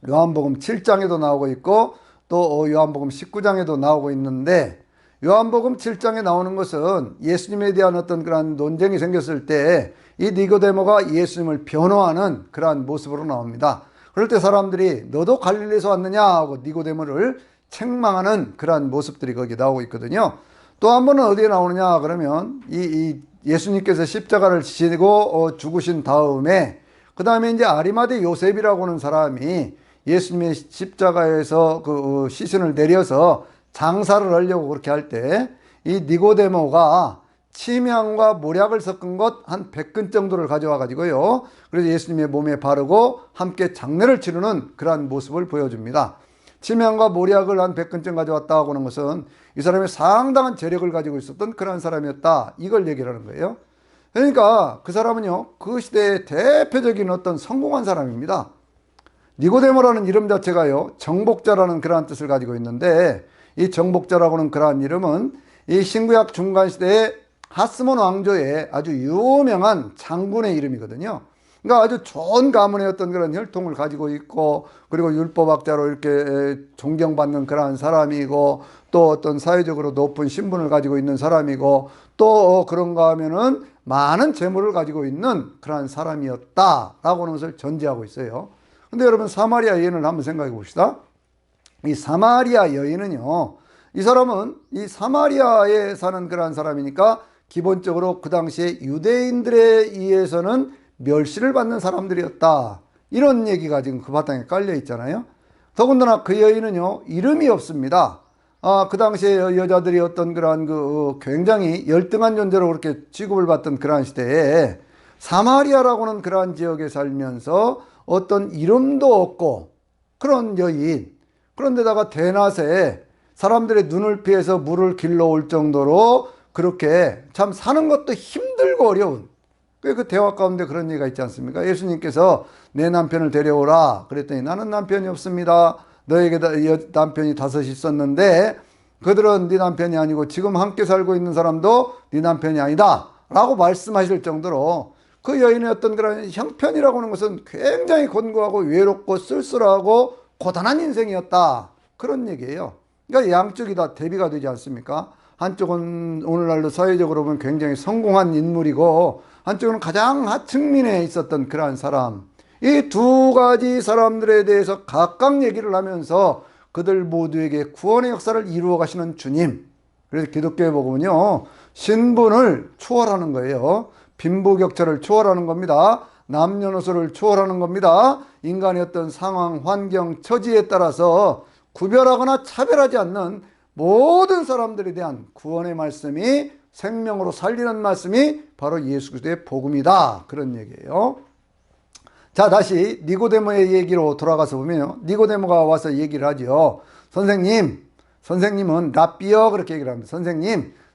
요한복음 7장에도 나오고 있고 또 요한복음 19장에도 나오고 있는데, 요한복음 7장에 나오는 것은 예수님에 대한 어떤 그런 논쟁이 생겼을 때 이 니고데모가 예수님을 변호하는 그러한 모습으로 나옵니다. 그럴 때 사람들이 너도 갈릴리에서 왔느냐 하고 니고데모를 책망하는 그러한 모습들이 거기 나오고 있거든요. 또 한 번은 어디에 나오느냐 그러면 이 예수님께서 십자가를 지고 죽으신 다음에 그 다음에 이제 아리마대 요셉이라고 하는 사람이 예수님의 십자가에서 그 시신을 내려서 장사를 하려고 그렇게 할 때 이 니고데모가 침향과 모략을 섞은 것 한 100근 정도를 가져와 가지고요, 그래서 예수님의 몸에 바르고 함께 장례를 치르는 그러한 모습을 보여줍니다. 침향과 모략을 한 100근쯤 가져왔다고 하는 것은 이 사람이 상당한 재력을 가지고 있었던 그런 사람이었다 이걸 얘기를 하는 거예요. 그러니까 그 사람은요, 그 시대의 대표적인 어떤 성공한 사람입니다. 니고데모라는 이름 자체가요, 정복자라는 그러한 뜻을 가지고 있는데, 이 정복자라고 하는 그러한 이름은 이 신구약 중간시대의 하스몬 왕조의 아주 유명한 장군의 이름이거든요. 그러니까 아주 좋은 가문의 어떤 그런 혈통을 가지고 있고, 그리고 율법학자로 이렇게 존경받는 그러한 사람이고, 또 어떤 사회적으로 높은 신분을 가지고 있는 사람이고, 또 그런가 하면은 많은 재물을 가지고 있는 그러한 사람이었다라고 하는 것을 전제하고 있어요. 근데 여러분, 사마리아 여인을 한번 생각해 봅시다. 이 사마리아 여인은요, 이 사람은 이 사마리아에 사는 그러한 사람이니까 기본적으로 그 당시에 유대인들에 의해서는 멸시를 받는 사람들이었다, 이런 얘기가 지금 그 바탕에 깔려 있잖아요. 더군다나 그 여인은요, 이름이 없습니다. 그 당시에 여자들이 어떤 그러한 굉장히 열등한 존재로 그렇게 취급을 받던 그러한 시대에 사마리아라고는 그러한 지역에 살면서 어떤 이름도 없고 그런 여인, 그런데다가 대낮에 사람들의 눈을 피해서 물을 길러올 정도로 그렇게 참 사는 것도 힘들고 어려운, 그 대화 가운데 그런 얘기가 있지 않습니까? 예수님께서 내 남편을 데려오라 그랬더니 나는 남편이 없습니다. 너에게 남편이 5 있었는데 그들은 네 남편이 아니고 지금 함께 살고 있는 사람도 네 남편이 아니다 라고 말씀하실 정도로 그 여인의 어떤 그런 형편이라고 하는 것은 굉장히 곤고하고 외롭고 쓸쓸하고 고단한 인생이었다, 그런 얘기예요. 그러니까 양쪽이 다 대비가 되지 않습니까? 한쪽은 오늘날로 사회적으로 보면 굉장히 성공한 인물이고 한쪽은 가장 하층민에 있었던 그러한 사람. 이 두 가지 사람들에 대해서 각각 얘기를 하면서 그들 모두에게 구원의 역사를 이루어 가시는 주님. 그래서 기독교의 복음은요, 신분을 초월하는 거예요. 빈부격차를 초월하는 겁니다. 남녀노소를 초월하는 겁니다. 인간의 어떤 상황, 환경, 처지에 따라서 구별하거나 차별하지 않는 모든 사람들에 대한 구원의 말씀이 생명으로 살리는 말씀이 바로 예수 그리스도의 복음이다. 그런 얘기예요. 자, 다시 니고데모의 얘기로 돌아가서 보면요. 니고데모가 와서 얘기를 하죠. 선생님은 라비어 그렇게 얘기를 합니다.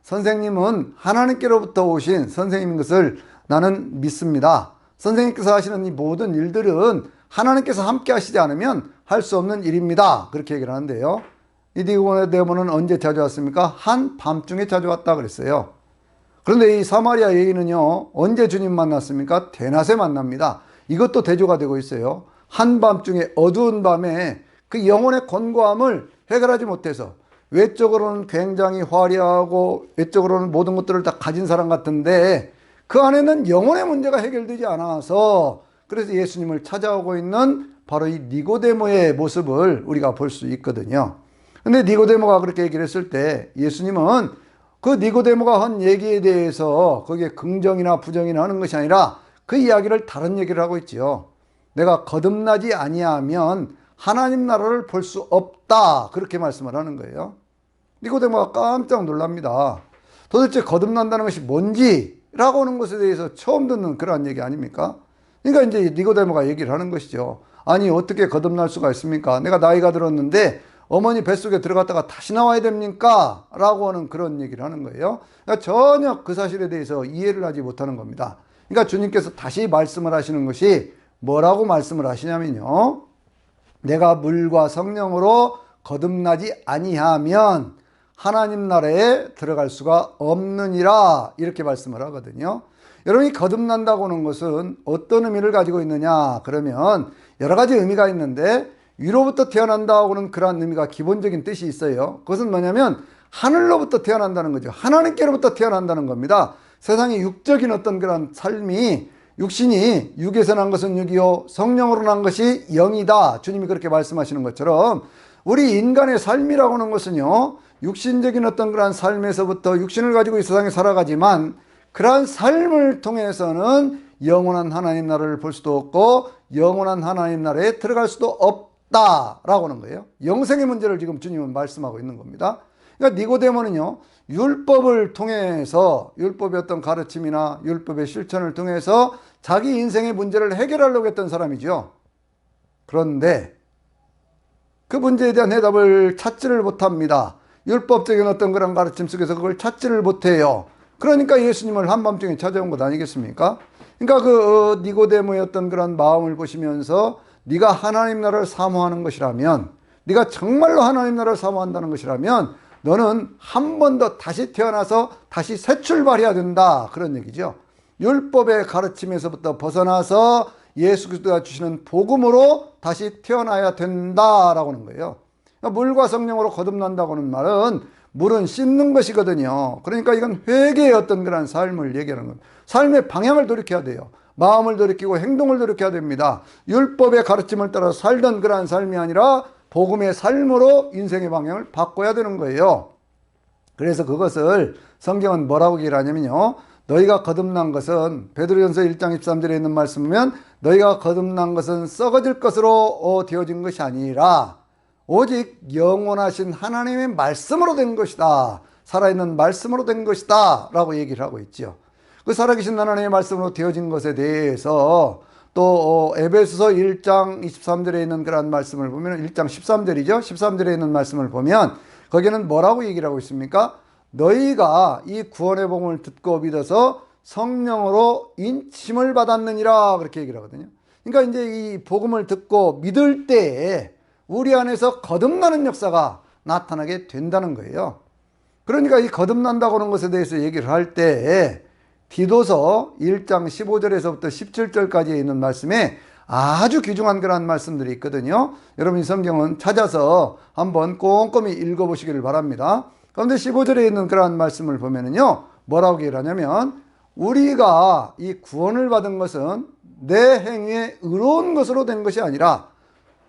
선생님은 하나님께로부터 오신 선생님인 것을 나는 믿습니다. 선생님께서 하시는 이 모든 일들은 하나님께서 함께 하시지 않으면 할 수 없는 일입니다. 그렇게 얘기를 하는데요. 이 니고데모는 언제 찾아왔습니까? 한밤중에 찾아왔다 그랬어요. 그런데 이 사마리아 얘기는요, 언제 주님 만났습니까? 대낮에 만납니다. 이것도 대조가 되고 있어요. 한밤중에 어두운 밤에 그 영혼의 곤고함을 해결하지 못해서 외적으로는 굉장히 화려하고 외적으로는 모든 것들을 다 가진 사람 같은데 그 안에는 영혼의 문제가 해결되지 않아서 그래서 예수님을 찾아오고 있는 바로 이 니고데모의 모습을 우리가 볼 수 있거든요. 근데 니고데모가 그렇게 얘기를 했을 때 예수님은 그 니고데모가 한 얘기에 대해서 거기에 긍정이나 부정이나 하는 것이 아니라 그 이야기를 다른 얘기를 하고 있지요. 내가 거듭나지 아니하면 하나님 나라를 볼 수 없다. 그렇게 말씀을 하는 거예요. 니고데모가 깜짝 놀랍니다. 도대체 거듭난다는 것이 뭔지라고 하는 것에 대해서 처음 듣는 그러한 얘기 아닙니까? 그러니까 이제 니고데모가 얘기를 하는 것이죠. 아니 어떻게 거듭날 수가 있습니까? 내가 나이가 들었는데 어머니 뱃속에 들어갔다가 다시 나와야 됩니까? 라고 하는 그런 얘기를 하는 거예요. 그러니까 전혀 그 사실에 대해서 이해를 하지 못하는 겁니다. 그러니까 주님께서 다시 말씀을 하시는 것이 뭐라고 말씀을 하시냐면요. 내가 물과 성령으로 거듭나지 아니하면 하나님 나라에 들어갈 수가 없느니라 이렇게 말씀을 하거든요. 여러분이 거듭난다고 하는 것은 어떤 의미를 가지고 있느냐 그러면 여러 가지 의미가 있는데 위로부터 태어난다고 하는 그러한 의미가 기본적인 뜻이 있어요. 그것은 뭐냐면 하늘로부터 태어난다는 거죠. 하나님께로부터 태어난다는 겁니다. 세상의 육적인 어떤 그런 삶이 육신이 육에서 난 것은 육이요 성령으로 난 것이 영이다. 주님이 그렇게 말씀하시는 것처럼 우리 인간의 삶이라고 하는 것은요 육신적인 어떤 그런 삶에서부터 육신을 가지고 이 세상에 살아가지만 그러한 삶을 통해서는 영원한 하나님 나라를 볼 수도 없고 영원한 하나님 나라에 들어갈 수도 없다라고 하는 거예요. 영생의 문제를 지금 주님은 말씀하고 있는 겁니다. 그러니까 니고데모는요 율법을 통해서 율법의 어떤 가르침이나 율법의 실천을 통해서 자기 인생의 문제를 해결하려고 했던 사람이죠. 그런데 그 문제에 대한 해답을 찾지를 못합니다. 율법적인 어떤 그런 가르침 속에서 그걸 찾지를 못해요. 그러니까 예수님을 한밤중에 찾아온 것 아니겠습니까? 그러니까 그 니고데모의 어떤 그런 마음을 보시면서 네가 하나님 나라를 사모하는 것이라면 네가 정말로 하나님 나라를 사모한다는 것이라면 너는 한 번 더 다시 태어나서 다시 새 출발해야 된다. 그런 얘기죠. 율법의 가르침에서부터 벗어나서 예수 그리스도가 주시는 복음으로 다시 태어나야 된다라고 하는 거예요. 그러니까 물과 성령으로 거듭난다고 하는 말은 물은 씻는 것이거든요. 그러니까 이건 회개의 어떤 그런 삶을 얘기하는 겁니다. 삶의 방향을 돌이켜야 돼요. 마음을 돌이키고 행동을 돌이켜야 됩니다. 율법의 가르침을 따라 살던 그러한 삶이 아니라 복음의 삶으로 인생의 방향을 바꿔야 되는 거예요. 그래서 그것을 성경은 뭐라고 얘기를 하냐면요. 너희가 거듭난 것은 베드로전서 1장 13절에 있는 말씀 보면 너희가 거듭난 것은 썩어질 것으로 되어진 것이 아니라 오직 영원하신 하나님의 말씀으로 된 것이다. 살아있는 말씀으로 된 것이다. 라고 얘기를 하고 있죠. 그 살아계신 하나님의 말씀으로 되어진 것에 대해서 또 에베소서 1장 23절에 있는 그런 말씀을 보면 1장 13절이죠. 13절에 있는 말씀을 보면 거기는 뭐라고 얘기를 하고 있습니까? 너희가 이 구원의 복음을 듣고 믿어서 성령으로 인침을 받았느니라 그렇게 얘기를 하거든요. 그러니까 이제 이 복음을 듣고 믿을 때에 우리 안에서 거듭나는 역사가 나타나게 된다는 거예요. 그러니까 이 거듭난다고 하는 것에 대해서 얘기를 할 때 디도서 1장 15절에서부터 17절까지 있는 말씀에 아주 귀중한 그런 말씀들이 있거든요. 여러분이 성경은 찾아서 한번 꼼꼼히 읽어보시기를 바랍니다. 그런데 15절에 있는 그런 말씀을 보면은요, 뭐라고 얘기를 하냐면, 우리가 이 구원을 받은 것은 내 행위에 의로운 것으로 된 것이 아니라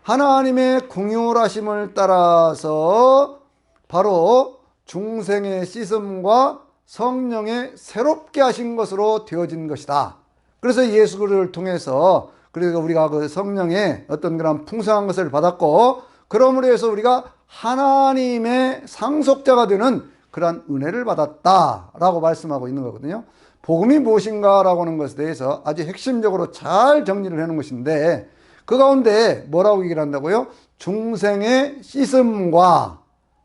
하나님의 긍휼하심을 따라서 바로 중생의 씻음과 성령의 새롭게 하신 것으로 되어진 것이다. 그래서 예수를 통해서 그러니까 우리가 그 성령의 어떤 그런 풍성한 것을 받았고, 그러므로 해서 우리가 하나님의 상속자가 되는 그러한 은혜를 받았다라고 말씀하고 있는 거거든요. 복음이 무엇인가라고 하는 것에 대해서 아주 핵심적으로 잘 정리를 해놓은 것인데, 그 가운데 뭐라고 얘기를 한다고요? 중생의 씻음과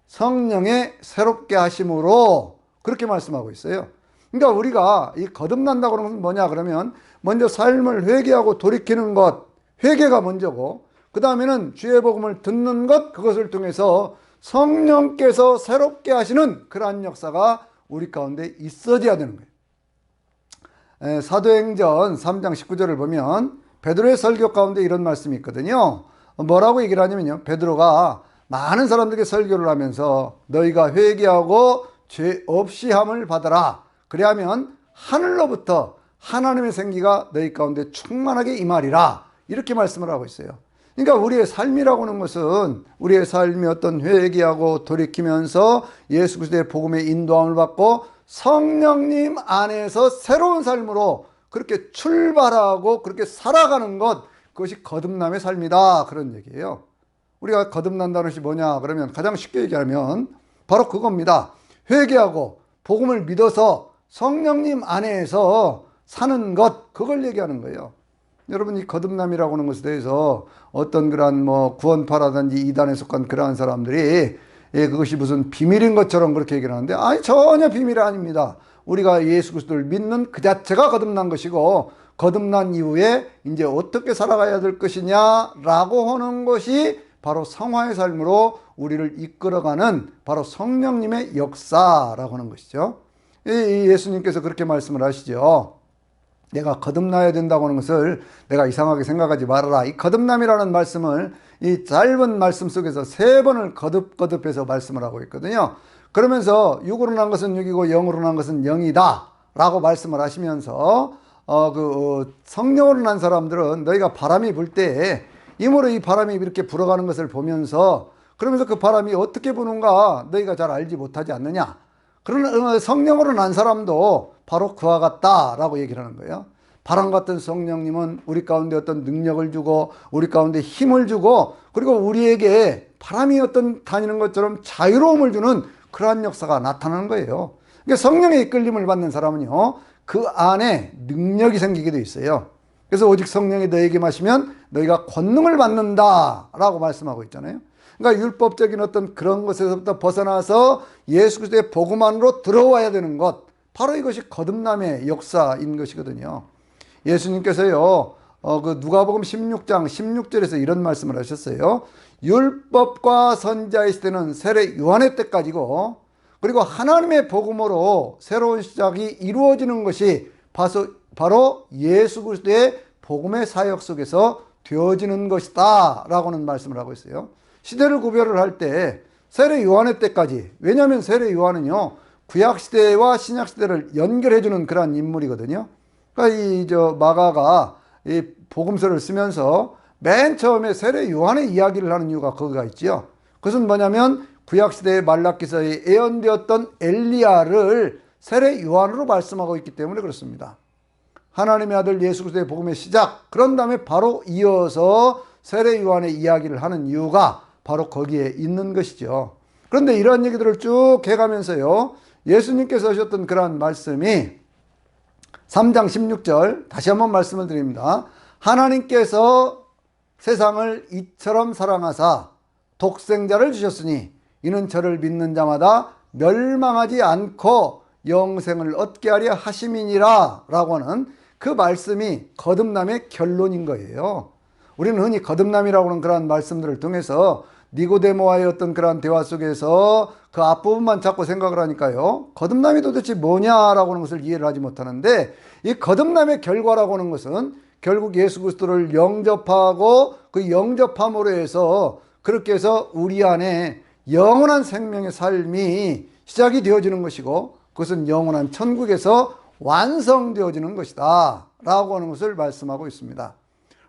성령의 새롭게 하심으로, 그렇게 말씀하고 있어요. 그러니까 우리가 이 거듭난다고 하는 것은 뭐냐 그러면, 먼저 삶을 회개하고 돌이키는 것, 회개가 먼저고, 그 다음에는 주의 복음을 듣는 것, 그것을 통해서 성령께서 새롭게 하시는 그러한 역사가 우리 가운데 있어져야 되는 거예요. 사도행전 3장 19절을 보면 베드로의 설교 가운데 이런 말씀이 있거든요. 뭐라고 얘기를 하냐면요, 베드로가 많은 사람들에게 설교를 하면서 너희가 회개하고 죄 없이 함을 받아라, 그래야면 하늘로부터 하나님의 생기가 너희 가운데 충만하게 임하리라, 이렇게 말씀을 하고 있어요. 그러니까 우리의 삶이라고 하는 것은 우리의 삶이 어떤 회개하고 돌이키면서 예수 그리스도의 복음의 인도함을 받고 성령님 안에서 새로운 삶으로 그렇게 출발하고 그렇게 살아가는 것, 그것이 거듭남의 삶이다, 그런 얘기예요. 우리가 거듭난다는 것이 뭐냐 그러면 가장 쉽게 얘기하면 바로 그겁니다. 회개하고 복음을 믿어서 성령님 안에서 사는 것, 그걸 얘기하는 거예요. 여러분, 이 거듭남이라고 하는 것에 대해서 어떤 그러한 구원파라든지 이단에 속한 그러한 사람들이 그것이 무슨 비밀인 것처럼 그렇게 얘기를 하는데, 아니, 전혀 비밀이 아닙니다. 우리가 예수 그리스도를 믿는 그 자체가 거듭난 것이고, 거듭난 이후에 이제 어떻게 살아가야 될 것이냐라고 하는 것이 바로 성화의 삶으로 우리를 이끌어가는 바로 성령님의 역사라고 하는 것이죠. 예수님께서 그렇게 말씀을 하시죠. 내가 거듭나야 된다고 하는 것을 내가 이상하게 생각하지 말아라. 이 거듭남이라는 말씀을 이 짧은 말씀 속에서 3번을 거듭해서 말씀을 하고 있거든요. 그러면서 육으로 난 것은 육이고 영으로 난 것은 영이다 라고 말씀을 하시면서 성령으로 난 사람들은 너희가 바람이 불 때 힘으로 이 바람이 이렇게 불어가는 것을 보면서, 그러면서 그 바람이 어떻게 부는가 너희가 잘 알지 못하지 않느냐. 그러나 성령으로 난 사람도 바로 그와 같다라고 얘기를 하는 거예요. 바람 같은 성령님은 우리 가운데 어떤 능력을 주고 우리 가운데 힘을 주고, 그리고 우리에게 바람이 어떤 다니는 것처럼 자유로움을 주는 그러한 역사가 나타나는 거예요. 그러니까 성령의 이끌림을 받는 사람은요, 그 안에 능력이 생기게 돼 있어요. 그래서 오직 성령이 너에게 마시면 너희가 권능을 받는다라고 말씀하고 있잖아요. 그러니까 율법적인 어떤 그런 것에서부터 벗어나서 예수 그리스도의 복음 안으로 들어와야 되는 것, 바로 이것이 거듭남의 역사인 것이거든요. 예수님께서요, 누가복음 16장 16절에서 이런 말씀을 하셨어요. 율법과 선지자의 시대는 세례 요한의 때까지고, 그리고 하나님의 복음으로 새로운 시작이 이루어지는 것이 바로 예수 그리스도의 복음의 사역 속에서 되어지는 것이다 라고는 말씀을 하고 있어요. 시대를 구별을 할 때 세례 요한의 때까지, 왜냐하면 세례 요한은요, 구약시대와 신약시대를 연결해주는 그러한 인물이거든요. 그러니까 마가가 이 복음서를 쓰면서 맨 처음에 세례 요한의 이야기를 하는 이유가 거기가 있지요. 그것은 뭐냐면 구약시대의 말라기서에 예언되었던 엘리야를 세례 요한으로 말씀하고 있기 때문에 그렇습니다. 하나님의 아들 예수 그리스도의 복음의 시작, 그런 다음에 바로 이어서 세례 요한의 이야기를 하는 이유가 바로 거기에 있는 것이죠. 그런데 이러한 얘기들을 쭉 해가면서요, 예수님께서 하셨던 그러한 말씀이 3장 16절, 다시 한번 말씀을 드립니다. 하나님께서 세상을 이처럼 사랑하사 독생자를 주셨으니 이는 저를 믿는 자마다 멸망하지 않고 영생을 얻게 하려 하심이니라 라고 하는 그 말씀이 거듭남의 결론인 거예요. 우리는 흔히 거듭남이라고 하는 그러한 말씀들을 통해서 니고데모와의 어떤 그러한 대화 속에서 그 앞부분만 자꾸 생각을 하니까요, 거듭남이 도대체 뭐냐라고 하는 것을 이해를 하지 못하는데, 이 거듭남의 결과라고 하는 것은 결국 예수 그리스도를 영접하고 그 영접함으로 해서 그렇게 해서 우리 안에 영원한 생명의 삶이 시작이 되어지는 것이고, 그것은 영원한 천국에서 완성되어지는 것이다 라고 하는 것을 말씀하고 있습니다.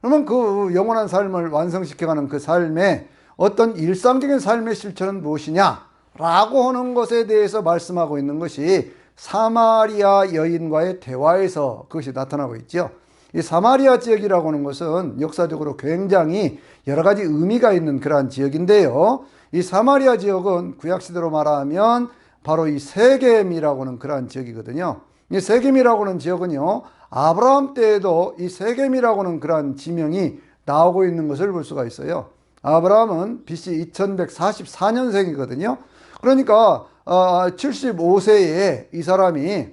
그러면 그 영원한 삶을 완성시켜가는 그 삶의 어떤 일상적인 삶의 실천은 무엇이냐 라고 하는 것에 대해서 말씀하고 있는 것이 사마리아 여인과의 대화에서 그것이 나타나고 있죠. 이 사마리아 지역이라고 하는 것은 역사적으로 굉장히 여러 가지 의미가 있는 그러한 지역인데요. 이 사마리아 지역은 구약시대로 말하면 바로 이 세겜이라고 하는 그러한 지역이거든요. 이 세겜이라고 하는 지역은요, 아브라함 때에도 이 세겜이라고 하는 그러한 지명이 나오고 있는 것을 볼 수가 있어요. 아브라함은 BC 2144년생이거든요. 그러니까 75세에 이 사람이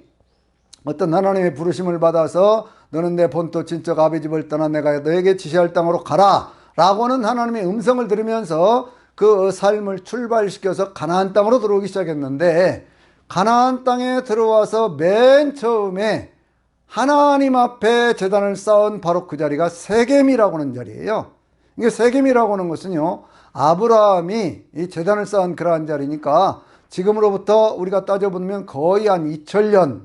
어떤 하나님의 부르심을 받아서 너는 내 본토 친척 아비 집을 떠나 내가 너에게 지시할 땅으로 가라 라고 하는 하나님의 음성을 들으면서 그 삶을 출발시켜서 가나안 땅으로 들어오기 시작했는데, 가나안 땅에 들어와서 맨 처음에 하나님 앞에 제단을 쌓은 바로 그 자리가 세겜이라고 하는 자리예요. 이게 세겜이라고 하는 것은요, 아브라함이 이 제단을 쌓은 그러한 자리니까 지금으로부터 우리가 따져보면 거의 한 2000년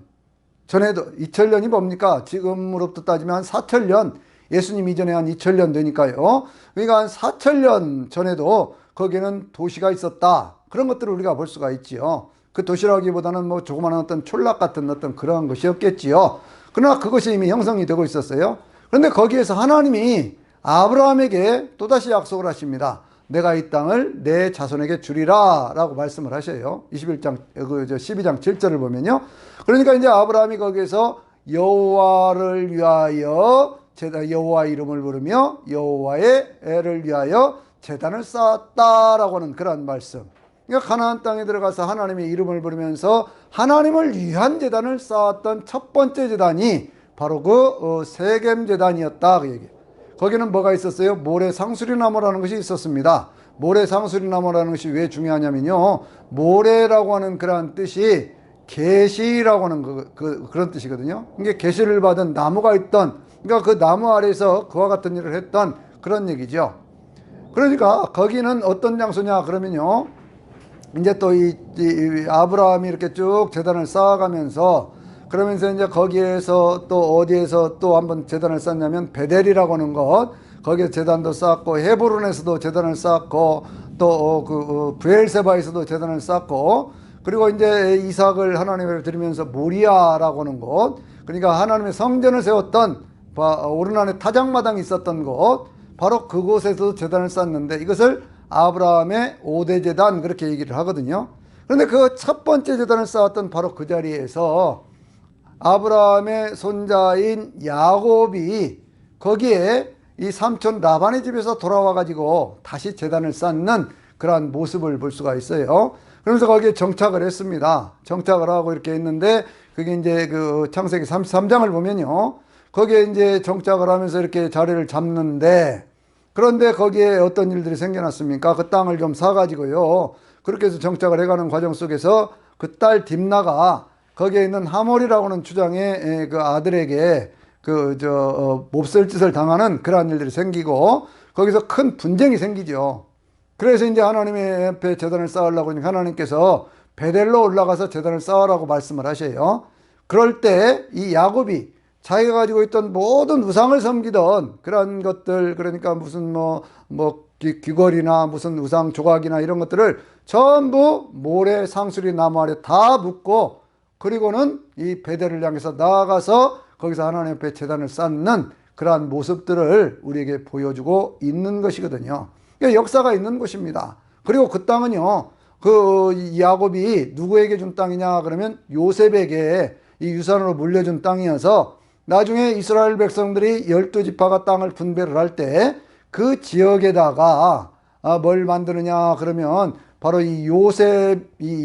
전에도, 2000년이 뭡니까? 지금으로부터 따지면 한 4000년, 예수님 이전에 한 2000년 되니까요. 그러니까 한 4000년 전에도 거기에는 도시가 있었다. 그런 것들을 우리가 볼 수가 있지요. 그 도시라기보다는 뭐 조그마한 어떤 촌락 같은 어떤 그러한 것이었겠지요. 그러나 그것이 이미 형성이 되고 있었어요. 그런데 거기에서 하나님이 아브라함에게 또다시 약속을 하십니다. 내가 이 땅을 내 자손에게 주리라 라고 말씀을 하셔요. 12장 7절을 보면요. 그러니까 이제 아브라함이 거기에서 여호와를 위하여 여호와 이름을 부르며 여호와의 애를 위하여 제단을 쌓았다라고 하는 그런 말씀. 그러니까 가나안 땅에 들어가서 하나님의 이름을 부르면서 하나님을 위한 제단을 쌓았던 첫 번째 제단이 바로 그 세겜 제단이었다 그 얘기예요. 거기는 뭐가 있었어요? 모래 상수리나무라는 것이 있었습니다. 모래 상수리나무라는 것이 왜 중요하냐면요, 모래라고 하는 그러한 뜻이 계시라고 하는 그런 뜻이거든요. 이게 계시를 받은 나무가 있던, 그러니까 그 나무 아래에서 그와 같은 일을 했던 그런 얘기죠. 그러니까 거기는 어떤 장소냐 그러면요, 이제 또 이 아브라함이 이렇게 쭉 제단을 쌓아가면서, 그러면서 이제 거기에서 또 어디에서 또 한번 제단을 쌓냐면 베델이라고 하는 곳, 거기에 제단도 쌓고 헤브론에서도 제단을 쌓고 또 그 브엘세바에서도 제단을 쌓고, 그리고 이제 이삭을 하나님께 드리면서 모리아라고 하는 곳, 그러니까 하나님의 성전을 세웠던 오르난의 타작마당이 있었던 곳, 바로 그곳에서 제단을 쌓는데 이것을 아브라함의 5대 제단 그렇게 얘기를 하거든요. 그런데 그 첫 번째 제단을 쌓았던 바로 그 자리에서 아브라함의 손자인 야곱이 거기에 이 삼촌 라반의 집에서 돌아와 가지고 다시 제단을 쌓는 그러한 모습을 볼 수가 있어요. 그러면서 거기에 정착을 했습니다. 정착을 하고 이렇게 했는데, 그게 이제 그 창세기 33장을 보면요, 거기에 이제 정착을 하면서 이렇게 자리를 잡는데, 그런데 거기에 어떤 일들이 생겨났습니까? 그 땅을 좀 사가지고요, 그렇게 해서 정착을 해가는 과정 속에서 그 딸 딥나가 거기에 있는 하몰이라고 하는 주장의 그 아들에게 몹쓸 짓을 당하는 그러한 일들이 생기고, 거기서 큰 분쟁이 생기죠. 그래서 이제 하나님의 앞에 제단을 쌓으려고 하니까 하나님께서 베델로 올라가서 제단을 쌓으라고 말씀을 하셔요. 그럴 때 이 야곱이 자기가 가지고 있던 모든 우상을 섬기던 그런 것들, 그러니까 무슨 귀걸이나 무슨 우상 조각이나 이런 것들을 전부 모래 상수리 나무 아래 다 묶고, 그리고는 이 베델을 향해서 나아가서 거기서 하나님 앞에 제단을 쌓는 그러한 모습들을 우리에게 보여주고 있는 것이거든요. 그러니까 역사가 있는 곳입니다. 그리고 그 땅은요, 그 야곱이 누구에게 준 땅이냐 그러면 요셉에게 이 유산으로 물려준 땅이어서, 나중에 이스라엘 백성들이 12지파가 땅을 분배를 할 때 그 지역에다가 뭘 만드느냐 그러면 바로 이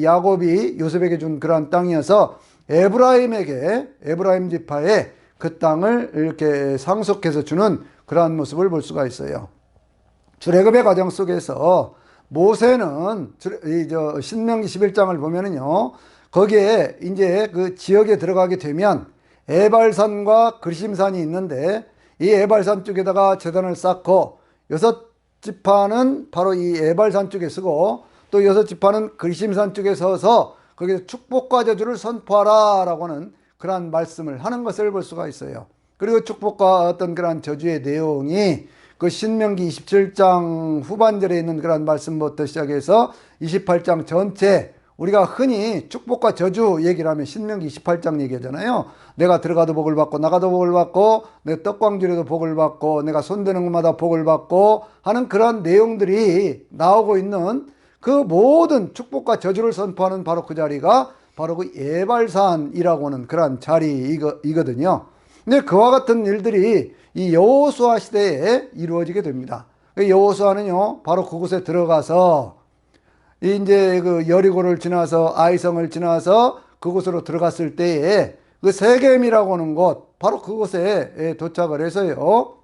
야곱이 요셉에게 준 그러한 땅이어서 에브라임 지파에 그 땅을 이렇게 상속해서 주는 그러한 모습을 볼 수가 있어요. 출애굽의 과정 속에서 모세는 신명기 11장을 보면은요, 거기에 이제 그 지역에 들어가게 되면 에발산과 그리심산이 있는데, 이 에발산 쪽에다가 제단을 쌓고 6지파는 바로 이 에발산 쪽에 서고 또 6지파는 그리심산 쪽에 서서 거기서 축복과 저주를 선포하라 라고 하는 그러한 말씀을 하는 것을 볼 수가 있어요. 그리고 축복과 어떤 그러한 저주의 내용이 그 신명기 27장 후반절에 있는 그런 말씀부터 시작해서 28장 전체, 우리가 흔히 축복과 저주 얘기를 하면 신명기 28장 얘기하잖아요. 내가 들어가도 복을 받고 나가도 복을 받고 내 떡광주려도 복을 받고 내가 손대는 것마다 복을 받고 하는 그런 내용들이 나오고 있는 그 모든 축복과 저주를 선포하는 바로 그 자리가 바로 그 예발산이라고 하는 그런 자리이거든요. 근데 그와 같은 일들이 이 여호수아 시대에 이루어지게 됩니다. 여호수아는요, 바로 그곳에 들어가서 이제 그 여리고를 지나서 아이성을 지나서 그곳으로 들어갔을 때에 그 세겜이라고 하는 곳, 바로 그곳에 도착을 해서요.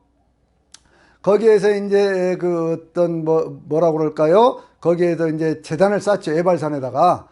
거기에서 이제 그 어떤 뭐라고 그럴까요? 거기에서 이제 제단을 쌓죠. 에발산에다가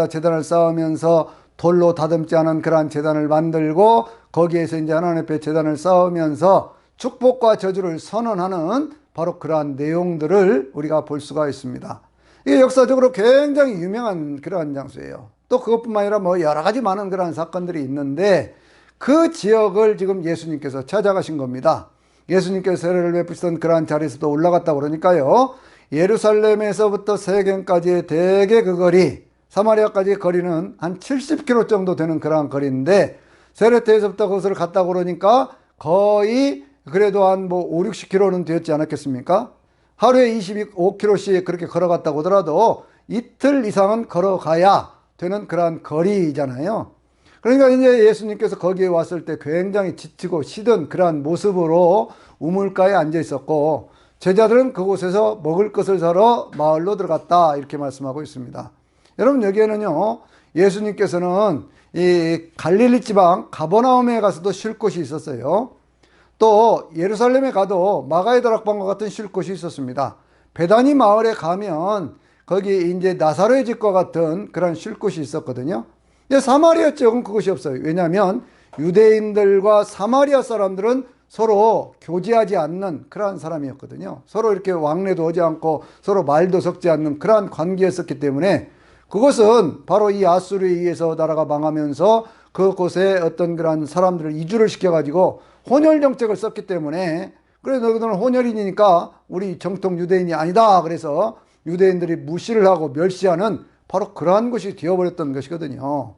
제단을 쌓으면서 돌로 다듬지 않은 그러한 제단을 만들고 거기에서 이제 하나님 앞에 제단을 쌓으면서 축복과 저주를 선언하는 바로 그러한 내용들을 우리가 볼 수가 있습니다. 이게 역사적으로 굉장히 유명한 그러한 장소예요. 또 그것뿐만 아니라 뭐 여러 가지 많은 그러한 사건들이 있는데 그 지역을 지금 예수님께서 찾아가신 겁니다. 예수님께서 세례를 베푸시던 그러한 자리에서도 올라갔다 그러니까요. 예루살렘에서부터 세겜까지의 대개 그 거리, 사마리아까지의 거리는 한 70km 정도 되는 그러한 거리인데 세례태에서부터 그것을 갔다 그러니까 거의 그래도 한 뭐 5, 60km는 되었지 않았겠습니까? 하루에 25km씩 그렇게 걸어갔다고 하더라도 이틀 이상은 걸어가야 되는 그러한 거리잖아요. 그러니까 이제 예수님께서 거기에 왔을 때 굉장히 지치고 시든 그러한 모습으로 우물가에 앉아 있었고 제자들은 그곳에서 먹을 것을 사러 마을로 들어갔다 이렇게 말씀하고 있습니다. 여러분 여기에는요 예수님께서는 이 갈릴리 지방 가버나움에 가서도 쉴 곳이 있었어요. 또 예루살렘에 가도 마가의 다락방과 같은 쉴 곳이 있었습니다. 베다니 마을에 가면 거기 이제 나사로의 집과 같은 그런 쉴 곳이 있었거든요. 근데 사마리아 쪽은 그것이 없어요. 왜냐하면 유대인들과 사마리아 사람들은 서로 교제하지 않는 그러한 사람이었거든요. 서로 이렇게 왕래도 하지 않고 서로 말도 섞지 않는 그러한 관계였었기 때문에 그것은 바로 이 아수르에 의해서 나라가 망하면서 그곳에 어떤 그런 사람들을 이주를 시켜가지고 혼혈 정책을 썼기 때문에 그래서 너희들은 혼혈인이니까 우리 정통 유대인이 아니다. 그래서 유대인들이 무시를 하고 멸시하는 바로 그러한 것이 되어버렸던 것이거든요.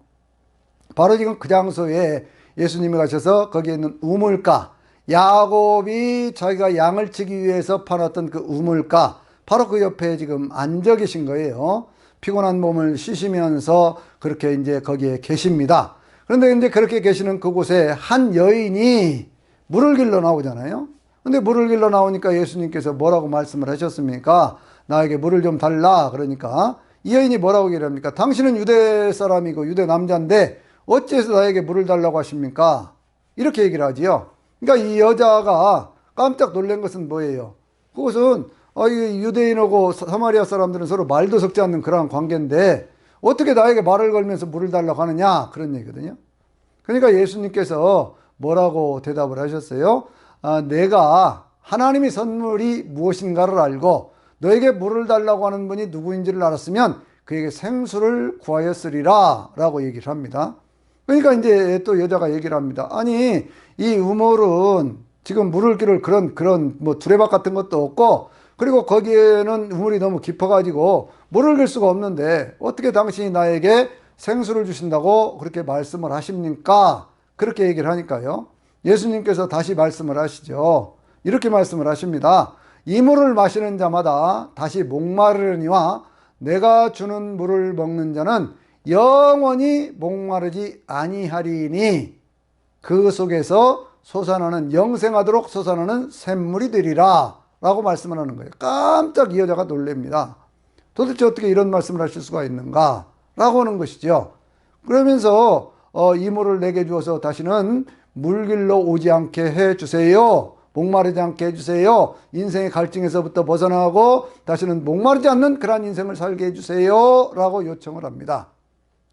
바로 지금 그 장소에 예수님이 가셔서 거기에 있는 우물가, 야곱이 자기가 양을 치기 위해서 파놨던 그 우물가, 바로 그 옆에 지금 앉아 계신 거예요. 피곤한 몸을 쉬시면서 그렇게 이제 거기에 계십니다. 그런데 이제 그렇게 계시는 그곳에 한 여인이 물을 길러 나오잖아요. 근데 물을 길러 나오니까 예수님께서 뭐라고 말씀을 하셨습니까? 나에게 물을 좀 달라. 그러니까 이 여인이 뭐라고 얘기를 합니까? 당신은 유대 사람이고 유대 남자인데 어째서 나에게 물을 달라고 하십니까? 이렇게 얘기를 하지요. 그러니까 이 여자가 깜짝 놀란 것은 뭐예요? 그것은 이 유대인하고 사마리아 사람들은 서로 말도 섞지 않는 그러한 관계인데 어떻게 나에게 말을 걸면서 물을 달라고 하느냐? 그런 얘기거든요. 그러니까 예수님께서 뭐라고 대답을 하셨어요? 내가 하나님의 선물이 무엇인가를 알고 너에게 물을 달라고 하는 분이 누구인지를 알았으면 그에게 생수를 구하였으리라 라고 얘기를 합니다. 그러니까 이제 또 여자가 얘기를 합니다. 아니 이 우물은 지금 물을 기를 그런 뭐 두레박 같은 것도 없고 그리고 거기에는 우물이 너무 깊어가지고 물을 길 수가 없는데 어떻게 당신이 나에게 생수를 주신다고 그렇게 말씀을 하십니까? 그렇게 얘기를 하니까요. 예수님께서 다시 말씀을 하시죠. 이렇게 말씀을 하십니다. 이 물을 마시는 자마다 다시 목마르니와 내가 주는 물을 먹는 자는 영원히 목마르지 아니하리니 그 속에서 솟아나는 영생하도록 솟아나는 샘물이 되리라 라고 말씀을 하는 거예요. 깜짝 이 여자가 놀랍니다. 도대체 어떻게 이런 말씀을 하실 수가 있는가 라고 하는 것이죠. 그러면서 이 물을 내게 주어서 다시는 물길로 오지 않게 해주세요. 목마르지 않게 해주세요. 인생의 갈증에서부터 벗어나고 다시는 목마르지 않는 그러한 인생을 살게 해주세요 라고 요청을 합니다.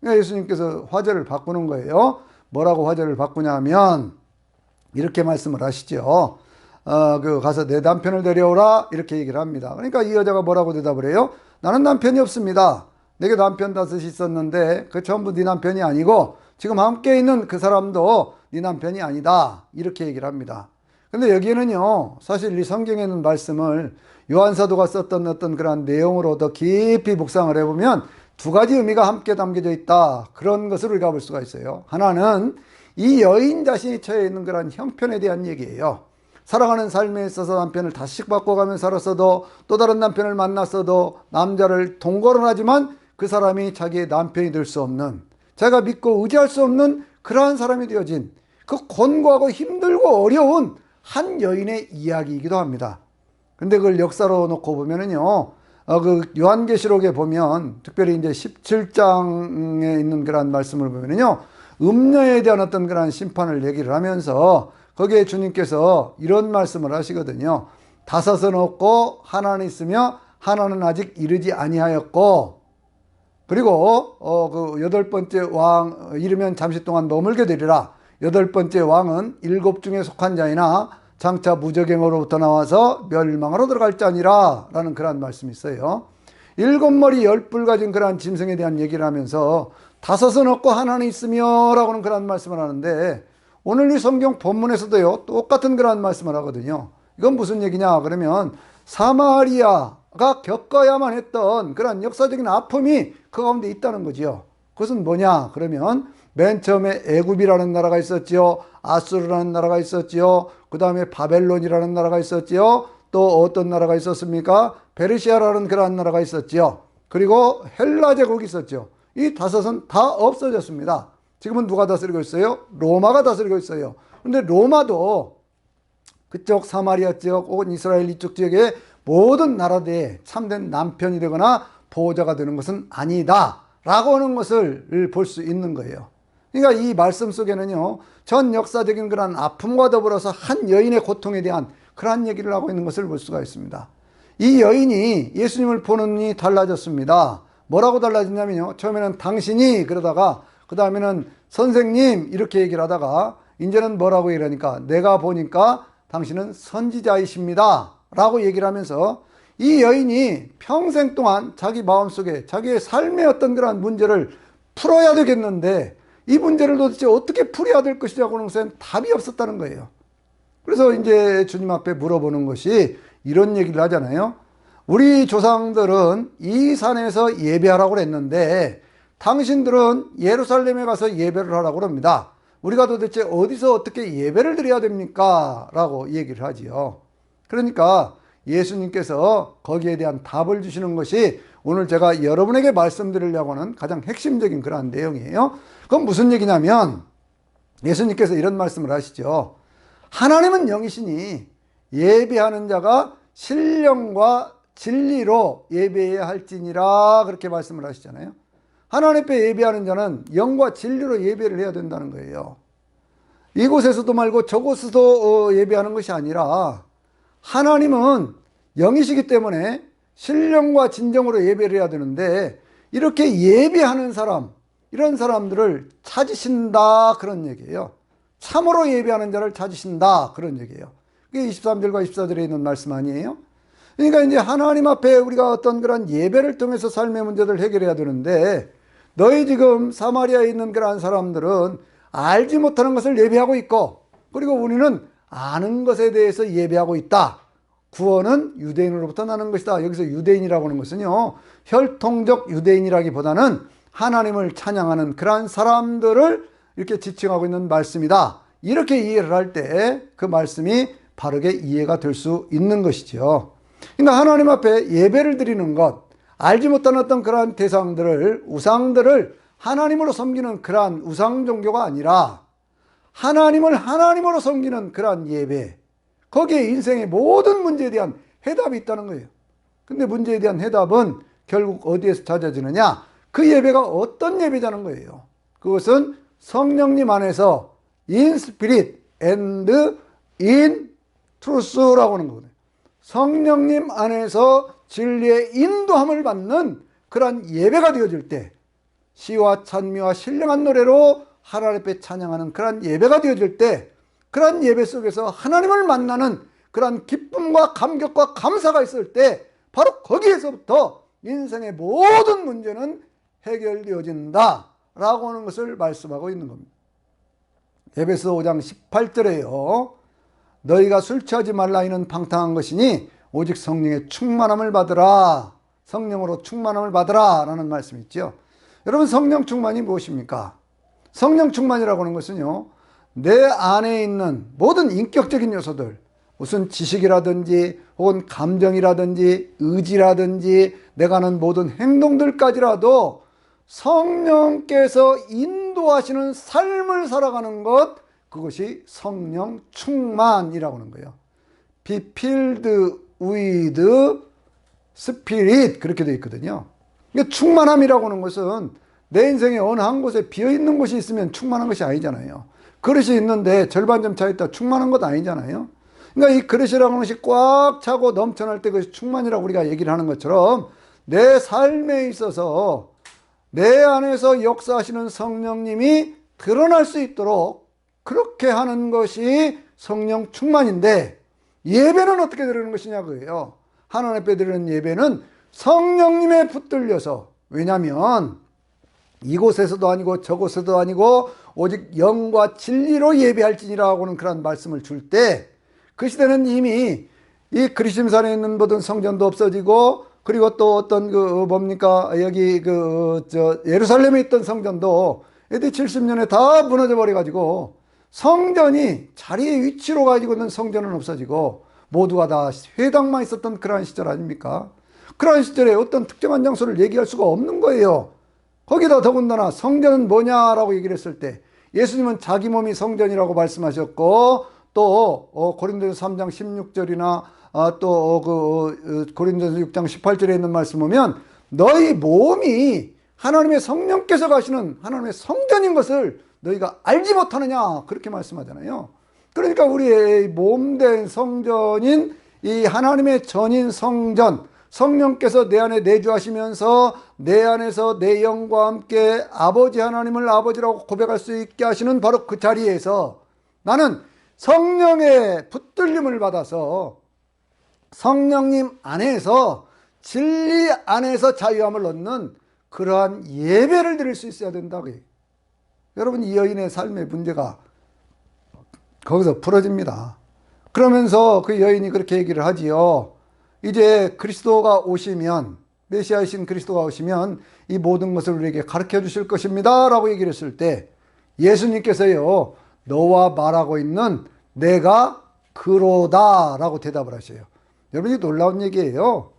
예수님께서 화제를 바꾸는 거예요. 뭐라고 화제를 바꾸냐면 이렇게 말씀을 하시죠. 가서 내 남편을 데려오라 이렇게 얘기를 합니다. 그러니까 이 여자가 뭐라고 대답을 해요? 나는 남편이 없습니다. 내게 남편 5이 있었는데 그 전부 네 남편이 아니고 지금 함께 있는 그 사람도 네 남편이 아니다. 이렇게 얘기를 합니다. 근데 여기에는요, 사실 이 성경에 있는 말씀을 요한사도가 썼던 어떤 그런 내용으로 더 깊이 묵상을 해보면 두 가지 의미가 함께 담겨져 있다. 그런 것을 우리가 볼 수가 있어요. 하나는 이 여인 자신이 처해 있는 그런 형편에 대한 얘기예요. 살아가는 삶에 있어서 남편을 다시 바꿔가며 살았어도 또 다른 남편을 만났어도 남자를 동거론하지만 그 사람이 자기의 남편이 될 수 없는, 자기가 믿고 의지할 수 없는 그러한 사람이 되어진 그 곤고하고 힘들고 어려운 한 여인의 이야기이기도 합니다. 근데 그걸 역사로 놓고 보면은요, 그 요한계시록에 보면 특별히 이제 17장에 있는 그런 말씀을 보면은요, 음녀에 대한 어떤 그런 심판을 얘기를 하면서 거기에 주님께서 이런 말씀을 하시거든요. 다섯은 없고 하나는 있으며 하나는 아직 이르지 아니하였고, 그리고 그 여덟 번째 왕 이르면 잠시 동안 머물게 되리라. 여덟 번째 왕은 일곱 중에 속한 자이나 장차 무저갱으로부터 나와서 멸망으로 들어갈 자니라 라는 그런 말씀이 있어요. 일곱 머리 열 뿔 가진 그런 짐승에 대한 얘기를 하면서 다섯은 없고 하나는 있으며 라고는 그런 말씀을 하는데, 오늘 이 성경 본문에서도요 똑같은 그런 말씀을 하거든요. 이건 무슨 얘기냐 그러면 사마리아가 겪어야만 했던 그런 역사적인 아픔이 그 가운데 있다는 거지요. 그것은 뭐냐 그러면 맨 처음에 애굽이라는 나라가 있었지요. 아수르라는 나라가 있었지요. 그 다음에 바벨론이라는 나라가 있었지요. 또 어떤 나라가 있었습니까? 페르시아라는 그런 나라가 있었지요. 그리고 헬라 제국이 있었죠. 이 다섯은 다 없어졌습니다. 지금은 누가 다스리고 있어요? 로마가 다스리고 있어요. 근데 로마도 그쪽 사마리아 지역 혹은 이스라엘 이쪽 지역의 모든 나라들의 참된 남편이 되거나 보호자가 되는 것은 아니다 라고 하는 것을 볼 수 있는 거예요. 그러니까 이 말씀 속에는요, 전 역사적인 그런 아픔과 더불어서 한 여인의 고통에 대한 그러한 얘기를 하고 있는 것을 볼 수가 있습니다. 이 여인이 예수님을 보는 눈이 달라졌습니다. 뭐라고 달라졌냐면요, 처음에는 당신이 그러다가 그 다음에는 선생님 이렇게 얘기를 하다가 이제는 뭐라고 얘기를 하니까 내가 보니까 당신은 선지자이십니다 라고 얘기를 하면서 이 여인이 평생 동안 자기 마음속에 자기의 삶의 어떤 그런 문제를 풀어야 되겠는데 이 문제를 도대체 어떻게 풀어야 될 것이라고 하는 것은 답이 없었다는 거예요. 그래서 이제 주님 앞에 물어보는 것이 이런 얘기를 하잖아요. 우리 조상들은 이 산에서 예배하라고 했는데 당신들은 예루살렘에 가서 예배를 하라고 합니다. 우리가 도대체 어디서 어떻게 예배를 드려야 됩니까? 라고 얘기를 하지요. 그러니까 예수님께서 거기에 대한 답을 주시는 것이 오늘 제가 여러분에게 말씀드리려고 하는 가장 핵심적인 그러한 내용이에요. 그건 무슨 얘기냐면 예수님께서 이런 말씀을 하시죠. 하나님은 영이시니 예배하는 자가 신령과 진리로 예배해야 할지니라 그렇게 말씀을 하시잖아요. 하나님 앞에 예배하는 자는 영과 진리로 예배를 해야 된다는 거예요. 이곳에서도 말고 저곳에서도 예배하는 것이 아니라 하나님은 영이시기 때문에 신령과 진정으로 예배를 해야 되는데 이렇게 예배하는 사람, 이런 사람들을 찾으신다 그런 얘기예요. 참으로 예배하는 자를 찾으신다 그런 얘기예요. 그게 23절과 24절에 있는 말씀 아니에요? 그러니까 이제 하나님 앞에 우리가 어떤 그런 예배를 통해서 삶의 문제들을 해결해야 되는데 너희 지금 사마리아에 있는 그런 사람들은 알지 못하는 것을 예배하고 있고 그리고 우리는 아는 것에 대해서 예배하고 있다. 구원은 유대인으로부터 나는 것이다. 여기서 유대인이라고 하는 것은요, 혈통적 유대인이라기보다는 하나님을 찬양하는 그러한 사람들을 이렇게 지칭하고 있는 말씀이다. 이렇게 이해를 할 때 그 말씀이 바르게 이해가 될 수 있는 것이죠. 그러니까 하나님 앞에 예배를 드리는 것, 알지 못한 어떤 그러한 대상들을, 우상들을 하나님으로 섬기는 그러한 우상 종교가 아니라 하나님을 하나님으로 섬기는 그러한 예배, 거기에 인생의 모든 문제에 대한 해답이 있다는 거예요. 근데 문제에 대한 해답은 결국 어디에서 찾아지느냐? 그 예배가 어떤 예배자는 거예요. 그것은 성령님 안에서 in spirit and in truth라고 하는 거거든요. 성령님 안에서 진리의 인도함을 받는 그런 예배가 되어질 때 시와 찬미와 신령한 노래로 하나님 앞에 찬양하는 그런 예배가 되어질 때 그런 예배 속에서 하나님을 만나는 그런 기쁨과 감격과 감사가 있을 때 바로 거기에서부터 인생의 모든 문제는 해결되어진다 라고 하는 것을 말씀하고 있는 겁니다. 에베소 5장 18절에요. 너희가 술 취하지 말라 이는 방탕한 것이니 오직 성령의 충만함을 받으라. 성령으로 충만함을 받으라 라는 말씀이 있죠. 여러분, 성령 충만이 무엇입니까? 성령 충만이라고 하는 것은요, 내 안에 있는 모든 인격적인 요소들, 무슨 지식이라든지 혹은 감정이라든지 의지라든지 내가 하는 모든 행동들까지라도 성령께서 인도하시는 삶을 살아가는 것, 그것이 성령 충만이라고 하는 거예요. Be filled with spirit, 그렇게 되어 있거든요. 그러니까 충만함이라고 하는 것은 내 인생에 어느 한 곳에 비어있는 곳이 있으면 충만한 것이 아니잖아요. 그릇이 있는데 절반 좀 차있다 충만한 것 아니잖아요. 그러니까 이 그릇이라고 하는 것이 꽉 차고 넘쳐날 때 그것이 충만이라고 우리가 얘기를 하는 것처럼 내 삶에 있어서 내 안에서 역사하시는 성령님이 드러날 수 있도록 그렇게 하는 것이 성령 충만인데, 예배는 어떻게 드리는 것이냐 그거예요. 하나님 앞에 드리는 예배는 성령님에 붙들려서, 왜냐하면 이곳에서도 아니고 저곳에도 아니고 오직 영과 진리로 예배할지니라고 하는 그런 말씀을 줄 때, 그 시대는 이미 이 그리심산에 있는 모든 성전도 없어지고, 그리고 또 어떤 여기 예루살렘에 있던 성전도 AD 70년에 다 무너져 버려가지고 성전이 자리의 위치로 가지고 있는 성전은 없어지고 모두가 다 회당만 있었던 그러한 시절 아닙니까? 그러한 시절에 어떤 특정한 장소를 얘기할 수가 없는 거예요. 거기다 더군다나 성전은 뭐냐라고 얘기를 했을 때 예수님은 자기 몸이 성전이라고 말씀하셨고, 또 고린도서 3장 16절이나 고린도서 6장 18절에 있는 말씀 보면 너희 몸이 하나님의 성령께서 가시는 하나님의 성전인 것을 너희가 알지 못하느냐, 그렇게 말씀하잖아요. 그러니까 우리의 몸된 성전인 이 하나님의 전인 성전, 성령께서 내 안에 내주하시면서 내 안에서 내 영과 함께 아버지 하나님을 아버지라고 고백할 수 있게 하시는 바로 그 자리에서 나는 성령의 붙들림을 받아서 성령님 안에서 진리 안에서 자유함을 얻는 그러한 예배를 드릴 수 있어야 된다고요. 여러분, 이 여인의 삶의 문제가 거기서 풀어집니다. 그러면서 그 여인이 그렇게 얘기를 하지요. 이제 그리스도가 오시면, 메시아이신 그리스도가 오시면 이 모든 것을 우리에게 가르쳐 주실 것입니다 라고 얘기를 했을 때 예수님께서요, 너와 말하고 있는 내가 그로다 라고 대답을 하셔요. 여러분, 이게 놀라운 얘기예요.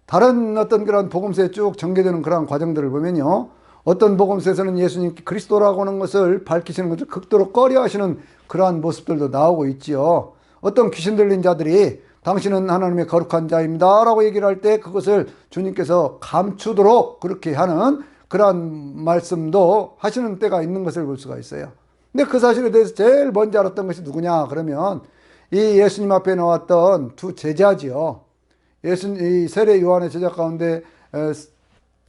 다른 어떤 그런 복음서에 쭉 전개되는 그런 과정들을 보면요, 어떤 복음서에서는 예수님 그리스도라고 하는 것을 밝히시는 것을 극도로 꺼려 하시는 그러한 모습들도 나오고 있지요. 어떤 귀신 들린 자들이 당신은 하나님의 거룩한 자입니다 라고 얘기를 할 때 그것을 주님께서 감추도록 그렇게 하는 그러한 말씀도 하시는 때가 있는 것을 볼 수가 있어요. 근데 그 사실에 대해서 제일 먼저 알았던 것이 누구냐 그러면 이 예수님 앞에 나왔던 두 제자지요. 이 세례 요한의 제자 가운데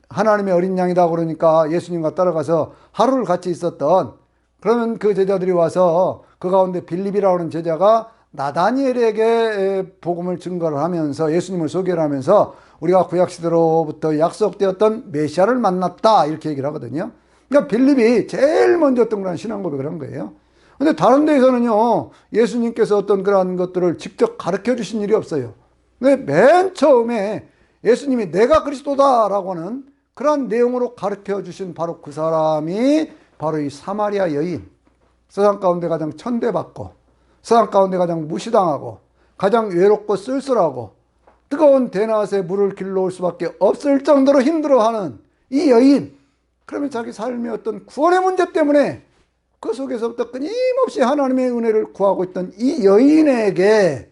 하나님의 어린 양이다 그러니까 예수님과 따라가서 하루를 같이 있었던, 그러면 그 제자들이 와서 그 가운데 빌립이라고 하는 제자가 나다니엘에게 복음을 증거를 하면서 예수님을 소개를 하면서 우리가 구약시대로부터 약속되었던 메시아를 만났다 이렇게 얘기를 하거든요. 그러니까 빌립이 제일 먼저 어떤 그런 신앙 고백을 한 거예요. 근데 다른 데에서는요, 예수님께서 어떤 그런 것들을 직접 가르쳐 주신 일이 없어요. 근데 맨 처음에 예수님이 내가 그리스도다라고 하는 그런 내용으로 가르쳐 주신 바로 그 사람이 바로 이 사마리아 여인, 세상 가운데 가장 천대받고 세상 가운데 가장 무시당하고 가장 외롭고 쓸쓸하고 뜨거운 대낮에 물을 길러올 수밖에 없을 정도로 힘들어하는 이 여인, 그러면 자기 삶의 어떤 구원의 문제 때문에 그 속에서부터 끊임없이 하나님의 은혜를 구하고 있던 이 여인에게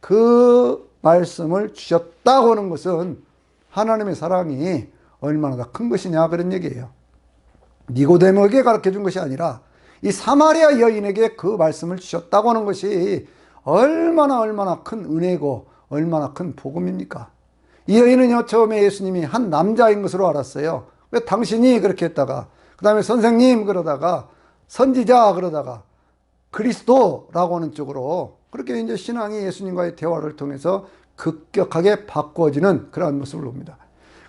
그 말씀을 주셨다고 하는 것은 하나님의 사랑이 얼마나 더 큰 것이냐 그런 얘기예요. 니고데모에게 가르쳐 준 것이 아니라 이 사마리아 여인에게 그 말씀을 주셨다고 하는 것이 얼마나 큰 은혜고 얼마나 큰 복음입니까? 이 여인은요, 처음에 예수님이 한 남자인 것으로 알았어요. 왜 당신이 그렇게 했다가 그 다음에 선생님 그러다가 선지자 그러다가 그리스도라고 하는 쪽으로 그렇게 이제 신앙이 예수님과의 대화를 통해서 급격하게 바꿔지는 그러한 모습을 봅니다.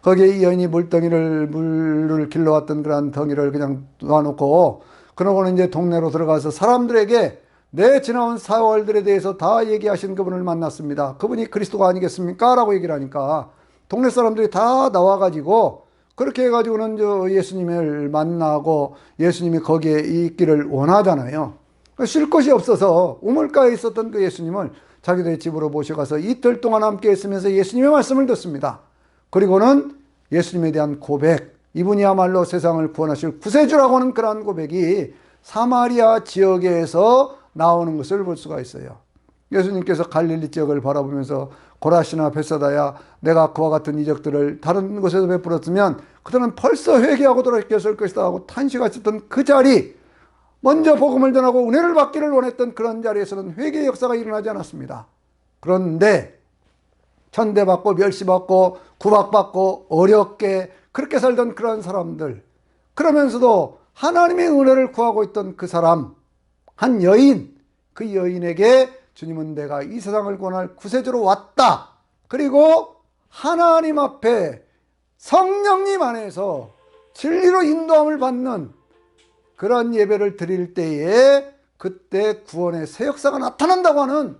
거기에 이 여인이 물을 길러왔던 그런 덩이를 그냥 놔놓고, 그러고는 이제 동네로 들어가서 사람들에게 내 지나온 사월들에 대해서 다 얘기하신 그분을 만났습니다. 그분이 그리스도가 아니겠습니까? 라고 얘기를 하니까 동네 사람들이 다 나와가지고 그렇게 해가지고는 예수님을 만나고 예수님이 거기에 있기를 원하잖아요. 쉴 곳이 없어서 우물가에 있었던 그 예수님을 자기들의 집으로 모셔가서 이틀 동안 함께 있으면서 예수님의 말씀을 듣습니다. 그리고는 예수님에 대한 고백, 이분이야말로 세상을 구원하실 구세주라고 하는 그러한 고백이 사마리아 지역에서 나오는 것을 볼 수가 있어요. 예수님께서 갈릴리 지역을 바라보면서 고라시나 베사다야, 내가 그와 같은 이적들을 다른 곳에서 베풀었으면 그들은 벌써 회개하고 돌이켰을 것이다 하고 탄식하셨던 그 자리, 먼저 복음을 전하고 은혜를 받기를 원했던 그런 자리에서는 회개의 역사가 일어나지 않았습니다. 그런데 천대받고 멸시받고 구박받고 어렵게 그렇게 살던 그런 사람들, 그러면서도 하나님의 은혜를 구하고 있던 그 사람, 한 여인, 그 여인에게 주님은 내가 이 세상을 구원할 구세주로 왔다. 그리고 하나님 앞에 성령님 안에서 진리로 인도함을 받는 그런 예배를 드릴 때에 그때 구원의 새 역사가 나타난다고 하는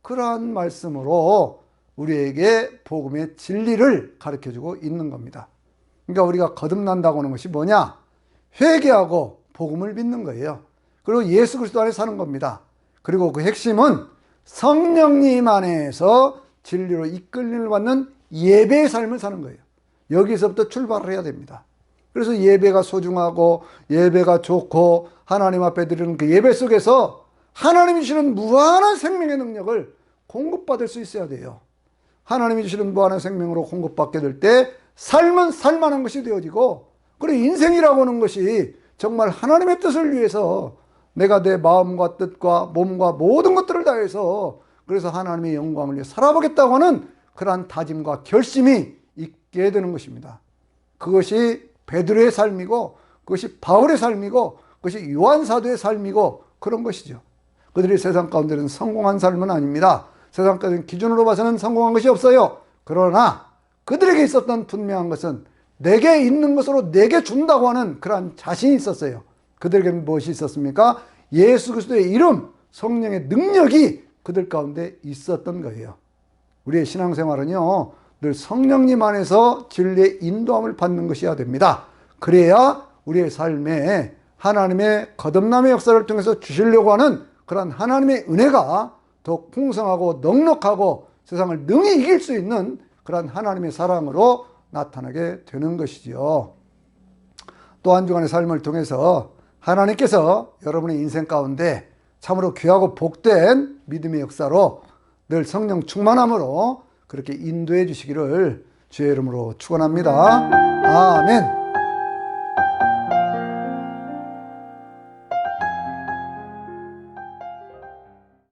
그러한 말씀으로 우리에게 복음의 진리를 가르쳐주고 있는 겁니다. 그러니까 우리가 거듭난다고 하는 것이 뭐냐? 회개하고 복음을 믿는 거예요. 그리고 예수 그리스도 안에 사는 겁니다. 그리고 그 핵심은 성령님 안에서 진리로 이끌림을 받는 예배의 삶을 사는 거예요. 여기서부터 출발을 해야 됩니다. 그래서 예배가 소중하고 예배가 좋고 하나님 앞에 드리는 그 예배 속에서 하나님이 주시는 무한한 생명의 능력을 공급받을 수 있어야 돼요. 하나님이 주시는 무한한 생명으로 공급받게 될 때 삶은 살만한 것이 되어지고, 그리고 인생이라고 하는 것이 정말 하나님의 뜻을 위해서 내가 내 마음과 뜻과 몸과 모든 것들을 다해서 그래서 하나님의 영광을 위해 살아보겠다고 하는 그러한 다짐과 결심이 있게 되는 것입니다. 그것이 베드로의 삶이고 그것이 바울의 삶이고 그것이 요한 사도의 삶이고 그런 것이죠. 그들이 세상 가운데는 성공한 삶은 아닙니다. 세상 가운데 기준으로 봐서는 성공한 것이 없어요. 그러나 그들에게 있었던 분명한 것은 내게 있는 것으로 내게 준다고 하는 그러한 자신이 있었어요. 그들에게는 무엇이 있었습니까? 예수 그리스도의 이름, 성령의 능력이 그들 가운데 있었던 거예요. 우리의 신앙생활은요, 늘 성령님 안에서 진리의 인도함을 받는 것이어야 됩니다. 그래야 우리의 삶에 하나님의 거듭남의 역사를 통해서 주시려고 하는 그런 하나님의 은혜가 더 풍성하고 넉넉하고 세상을 능히 이길 수 있는 그런 하나님의 사랑으로 나타나게 되는 것이지요. 또 한 주간의 삶을 통해서 하나님께서 여러분의 인생 가운데 참으로 귀하고 복된 믿음의 역사로 늘 성령 충만함으로 그렇게 인도해 주시기를 주의 이름으로 축원합니다. 아멘.